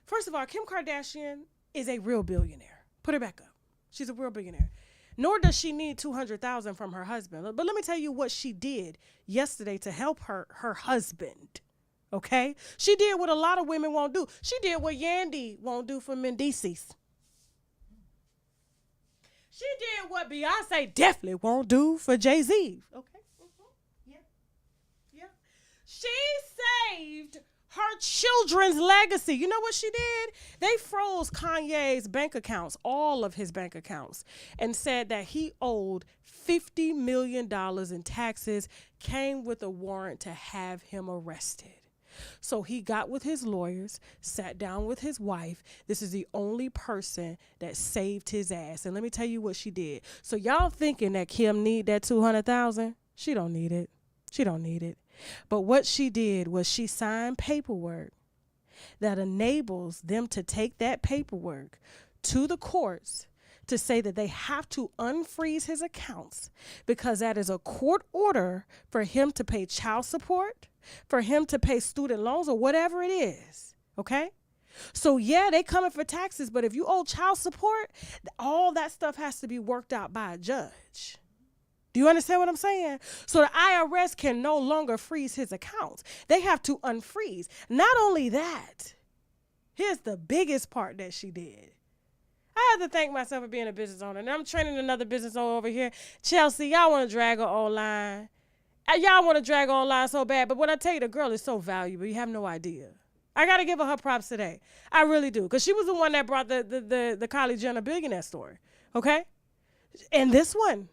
First of all, Kim Kardashian is a real billionaire. Put her back up. She's a real billionaire. Nor does she need $200,000 from her husband. But let me tell you what she did yesterday to help her husband. Okay? She did what a lot of women won't do. She did what Yandy won't do for Mendices. She did what Beyonce definitely won't do for Jay-Z. Okay? Yeah. She saved her children's legacy. You know what she did? They froze Kanye's bank accounts, all of his bank accounts, and said that he owed $50 million in taxes, came with a warrant to have him arrested. So he got with his lawyers, sat down with his wife. This is the only person that saved his ass. And let me tell you what she did. So y'all thinking that Kim need that $200,000? She don't need it. She don't need it. But what she did was she signed paperwork that enables them to take that paperwork to the courts to say that they have to unfreeze his accounts because that is a court order for him to pay child support, for him to pay student loans or whatever it is, okay? So yeah, they coming for taxes, but if you owe child support, all that stuff has to be worked out by a judge. Do you understand what I'm saying? So the IRS can no longer freeze his accounts. They have to unfreeze. Not only that, here's the biggest part that she did. I have to thank myself for being a business owner. And I'm training another business owner over here. Chelsea, y'all want to drag her online. Y'all want to drag her online so bad. But when I tell you, the girl is so valuable, you have no idea. I got to give her props today. I really do. Because she was the one that brought the Kylie Jenner billionaire story. Okay? And this one.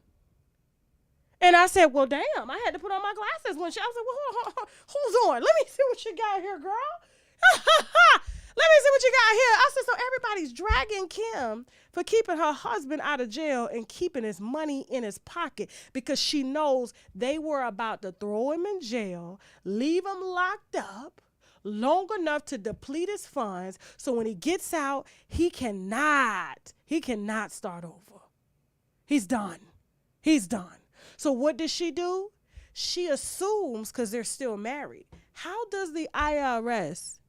And I said, well, damn, I had to put on my glasses when I was like, well, who's on? Let me see what you got here, girl. Let me see what you got here. I said, so everybody's dragging Kim for keeping her husband out of jail and keeping his money in his pocket because she knows they were about to throw him in jail, leave him locked up long enough to deplete his funds. So when he gets out, he cannot start over. He's done. He's done. So what does she do? She assumes, because they're still married, how does the IRS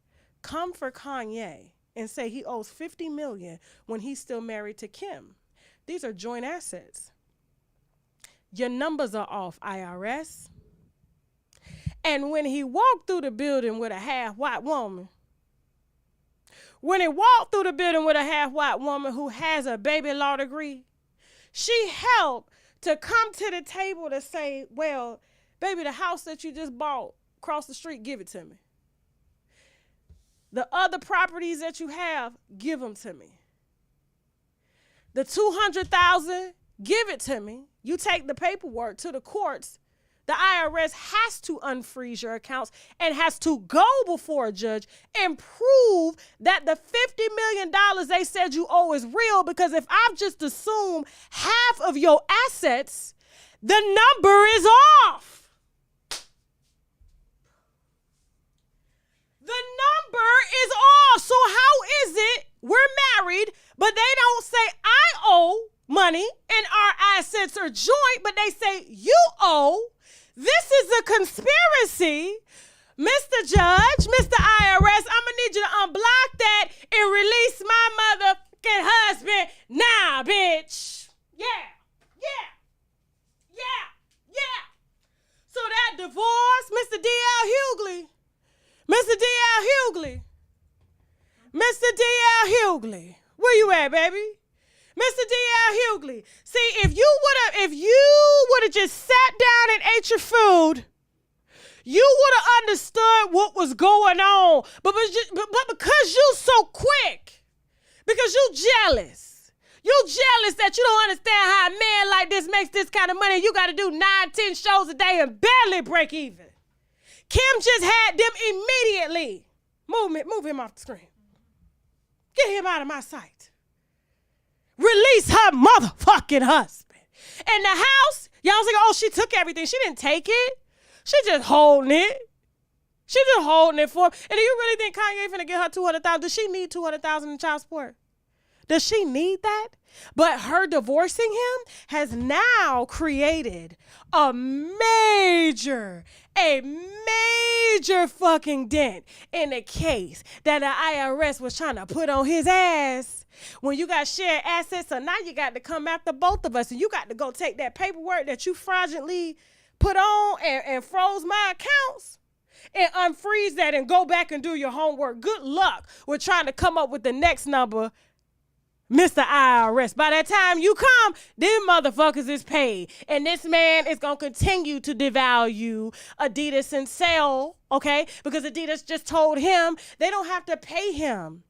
come for Kanye and say he owes $50 million when he's still married to Kim? These are joint assets. Your numbers are off, IRS. And when he walked through the building with a half-white woman, who has a baby law degree, she helped to come to the table to say, well, baby, the house that you just bought across the street, give it to me. The other properties that you have, give them to me. The $200,000, give it to me. You take the paperwork to the courts. The IRS has to unfreeze your accounts and has to go before a judge and prove that the $50 million they said you owe is real, because if I've just assumed half of your assets, the number is off. The number is off. So how is it we're married, but they don't say I owe money and our assets are joint, but they say you owe? This is a conspiracy. Mr. Judge, Mr. IRS, I'm going to need you to unblock that and release my motherfucking husband now, bitch. Yeah. So that divorce, Mr. D.L. Hughley, where you at, baby? Mr. D.L. Hughley. See, if you would have just sat down and ate your food, you would have understood what was going on. But because you so quick, because you jealous that you don't understand how a man like this makes this kind of money, you got to do 9-10 shows a day and barely break even. Kim just had them immediately. Move him off the screen. Get him out of my sight. Release her motherfucking husband. And the house, y'all was like, oh, she took everything. She didn't take it. She just holding it. She just holding it for him. And do you really think Kanye finna get her $200,000? Does she need $200,000 in child support? Does she need that? But her divorcing him has now created a major fucking dent in the case that the IRS was trying to put on his ass. When you got shared assets, so now you got to come after both of us, and you got to go take that paperwork that you fraudulently put on and froze my accounts and unfreeze that and go back and do your homework. Good luck with trying to come up with the next number Mr. IRS. By that time you come, them motherfuckers is paid. And this man is going to continue to devalue Adidas and sell, okay? Because Adidas just told him they don't have to pay him.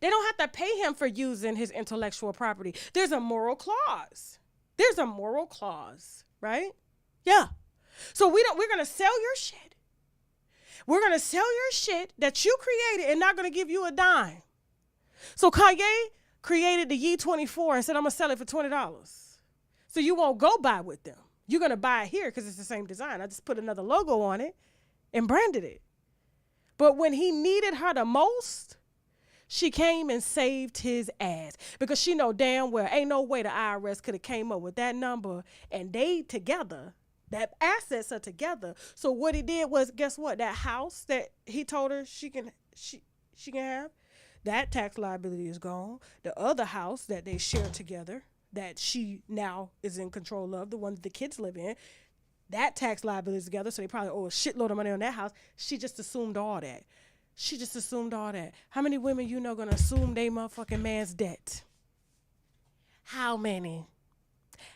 They don't have to pay him for using his intellectual property. There's a moral clause. There's a moral clause, right? Yeah. So we're going to sell your shit. We're going to sell your shit that you created and not going to give you a dime. So Kanye created the Ye 24 and said, I'm going to sell it for $20. So you won't go buy with them. You're going to buy it here because it's the same design. I just put another logo on it and branded it. But when he needed her the most, she came and saved his ass because she know damn well ain't no way the IRS could have came up with that number and they together, that assets are together. So what he did was, guess what? That house that he told her she can have, that tax liability is gone. The other house that they share together, that she now is in control of, the one that the kids live in, that tax liability is together, so they probably owe a shitload of money on that house. She just assumed all that. She just assumed all that. How many women you know gonna assume they motherfucking man's debt? How many?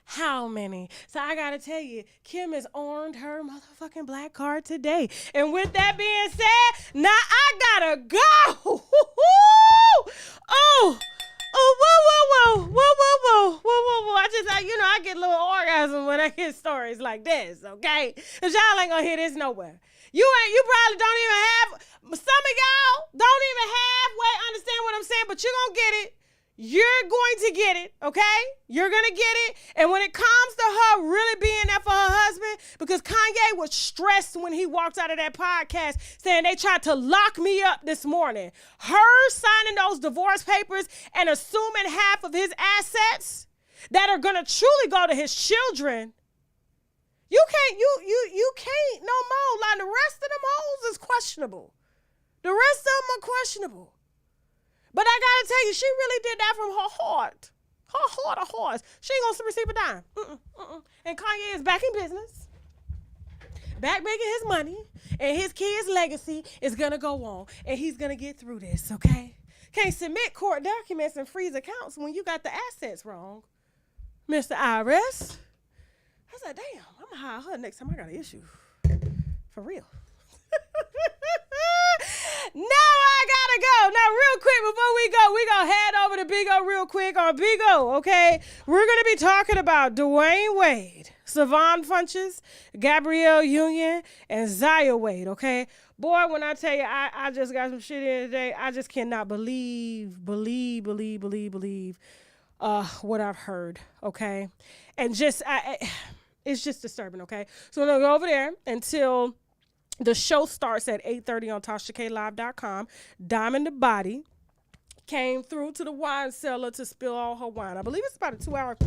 How many? So I gotta tell you, Kim has earned her motherfucking black card today. And with that being said, now I gotta go. Oh, whoa. I get a little orgasm when I hear stories like this, okay? Because y'all ain't gonna hear this nowhere. You probably don't even have, some of y'all don't even halfway understand what I'm saying, but you're gonna get it. You're going to get it, okay? You're going to get it. And when it comes to her really being there for her husband, because Kanye was stressed when he walked out of that podcast saying they tried to lock me up this morning. Her signing those divorce papers and assuming half of his assets that are going to truly go to his children. You can't no more. Like the rest of them hoes is questionable. The rest of them are questionable. But I gotta tell you, she really did that from her heart. Her heart of hearts. She ain't gonna receive a dime. And Kanye is back in business. Back making his money. And his kids' legacy is gonna go on. And he's gonna get through this, okay? Can't submit court documents and freeze accounts when you got the assets wrong. Mr. IRS. I said, damn, I'm gonna hire her next time I got an issue. For real. Now I gotta go. Now, real quick, before we go, we gonna head over to Big O real quick on Big O, okay? We're gonna be talking about Dwayne Wade, Savon Funches, Gabrielle Union, and Zaya Wade, okay? Boy, when I tell you, I just got some shit in today. I just cannot believe what I've heard, okay? And just, it's just disturbing, okay? So we're gonna go over there until the show starts at 8:30 on TashaKLive.com. Diamond the Body came through to the wine cellar to spill all her wine. I believe it's about a 2-hour,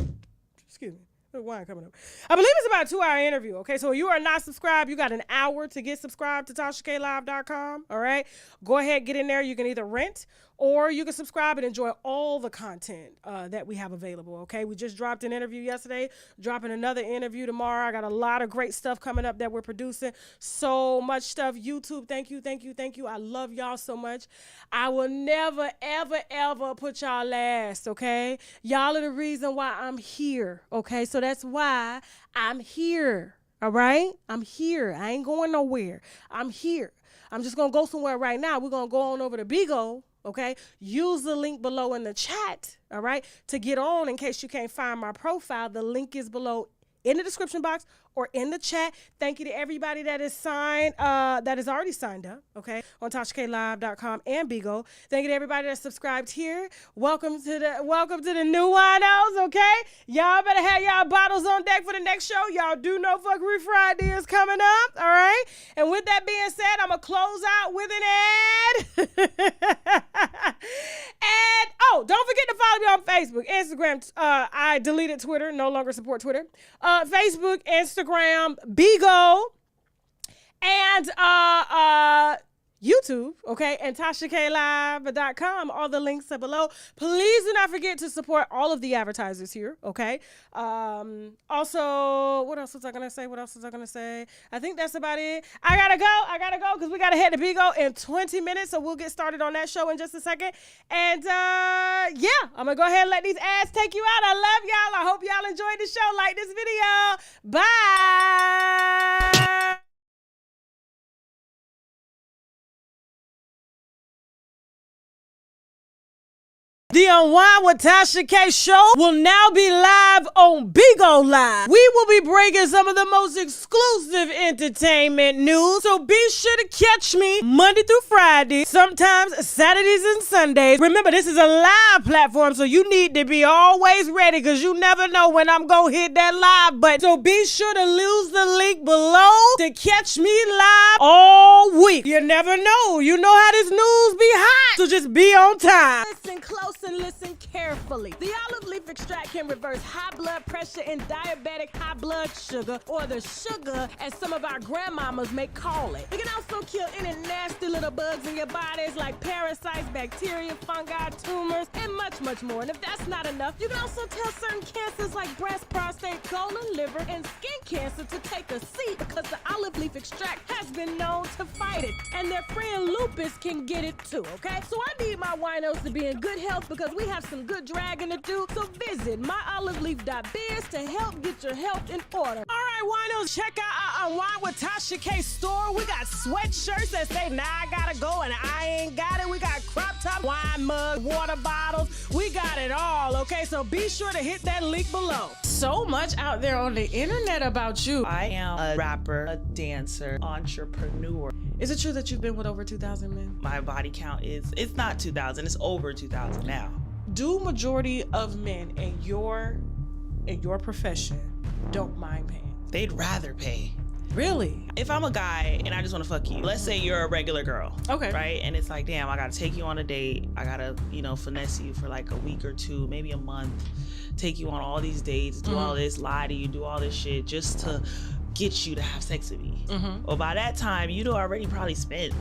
wine coming up. I believe it's about a 2-hour interview, okay? So if you are not subscribed, you got an hour to get subscribed to TashaKLive.com, all right? Go ahead, get in there. You can either rent or you can subscribe and enjoy all the content that we have available, okay? We just dropped an interview yesterday, dropping another interview tomorrow. I got a lot of great stuff coming up that we're producing. So much stuff. YouTube, thank you. I love y'all so much. I will never, ever put y'all last, okay? Y'all are the reason why I'm here, okay? So that's why I'm here, all right? I'm here. I ain't going nowhere. I'm here. I'm just going to go somewhere right now. We're going to go on over to Bigo. Okay, use the link below in the chat, all right, to get on in case you can't find my profile. The link is below in the description box or in the chat. Thank you to everybody that is signed, that is already signed up, okay, on TashaKLive.com and Bigo. Thank you to everybody that's subscribed here. Welcome to the new winos, okay? Y'all better have y'all bottles on deck for the next show. Y'all do know Fuckery Friday is coming up, all right? And with that being said, I'm going to close out with an ad. And, don't forget to follow me on Facebook, Instagram. I deleted Twitter, no longer support Twitter. Facebook, Instagram, Bigo, and YouTube, okay, and TashaKLive.com. All the links are below. Please do not forget to support all of the advertisers here, okay? Also, what else was I going to say? I think that's about it. I gotta go because we got to head to Bigo in 20 minutes, so we'll get started on that show in just a second. And, yeah, I'm going to go ahead and let these ads take you out. I love y'all. I hope y'all enjoyed the show. Like this video. Bye. The Unwind with Tasha K show will now be live on Bigo Live. We will be breaking some of the most exclusive entertainment news, so be sure to catch me Monday through Friday, sometimes Saturdays and Sundays. Remember, this is a live platform, so you need to be always ready because you never know when I'm going to hit that live button. So be sure to use the link below to catch me live all week. You never know. You know how this news be hot, so just be on time. Listen close and listen carefully. The olive leaf extract can reverse high blood pressure and diabetic high blood sugar, or the sugar as some of our grandmamas may call it. It can also kill any nasty little bugs in your bodies like parasites, bacteria, fungi, tumors, and much, much more. And if that's not enough, you can also tell certain cancers like breast, prostate, colon, liver, and skin cancer to take a seat because the olive leaf extract has been known to fight it. And their friend lupus can get it too, okay? So I need my winos to be in good health because we have some good dragging to do. So visit myoliveleaf.biz to help get your health in order. All right, winos, check out our Unwind with Tasha K store. We got sweatshirts that say, nah, I gotta go and I ain't got it. We got crop top, wine mug, water bottles. We got it all, okay? So be sure to hit that link below. So much out there on the internet about you. I am a rapper, a dancer, entrepreneur. Is it true that you've been with over 2,000 men? My body count it's not 2,000, it's over 2,000 now. Do majority of men in your profession don't mind paying? They'd rather pay. Really? If I'm a guy and I just want to fuck you, let's say you're a regular girl, okay, right? And it's like, damn, I gotta take you on a date. I gotta, finesse you for like a week or two, maybe a month, take you on all these dates, do all this, lie to you, do all this shit just to get you to have sex with me. Well, by that time, you'd already probably spent,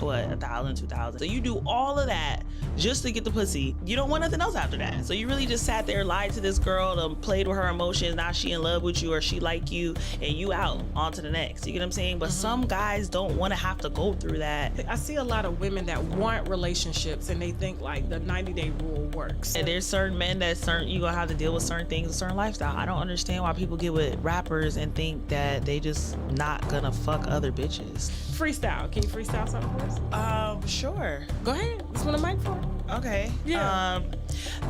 what, 1,000, 2,000. So you do all of that just to get the pussy. You don't want nothing else after that. So you really just sat there, lied to this girl, played with her emotions. Now she in love with you or she like you, and you out on to the next. You get what I'm saying? But some guys don't want to have to go through that. I see a lot of women that want relationships and they think like the 90-day rule works. And there's certain men that you gonna have to deal with certain things, a certain lifestyle. I don't understand why people get with rappers and think that they just not gonna fuck other bitches. Freestyle. Can you freestyle something for us? Sure. Go ahead. That's what I'm mic for. Okay. Yeah.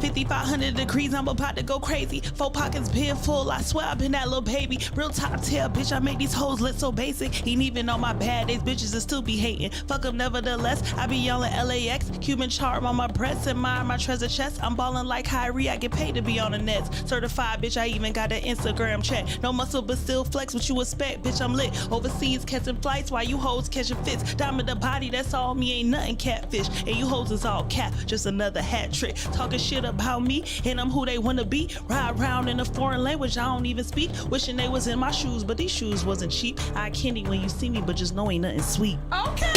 5,500 degrees, I'm about to go crazy. 4 pockets been full, I swear I've been that little baby. Real top tail, bitch, I make these hoes look so basic. Ain't even on my bad days, bitches will still be hating. Fuck them nevertheless, I be yelling LAX. Cuban charm on my breast and my treasure chest. I'm balling like Kyrie, I get paid to be on the nets. Certified, bitch, I even got that Instagram check. No muscle, but still flex, what you expect, bitch, I'm lit. Overseas catching flights while you hoes catching fits. Diamond the body, that's all me, ain't nothing catfish. And you hoes is all cap, just another hat trick. Talking shit about me, and I'm who they wanna be. Ride around in a foreign language I don't even speak. Wishing they was in my shoes, but these shoes wasn't cheap. I candy when you see me, but just know ain't nothing sweet. Okay.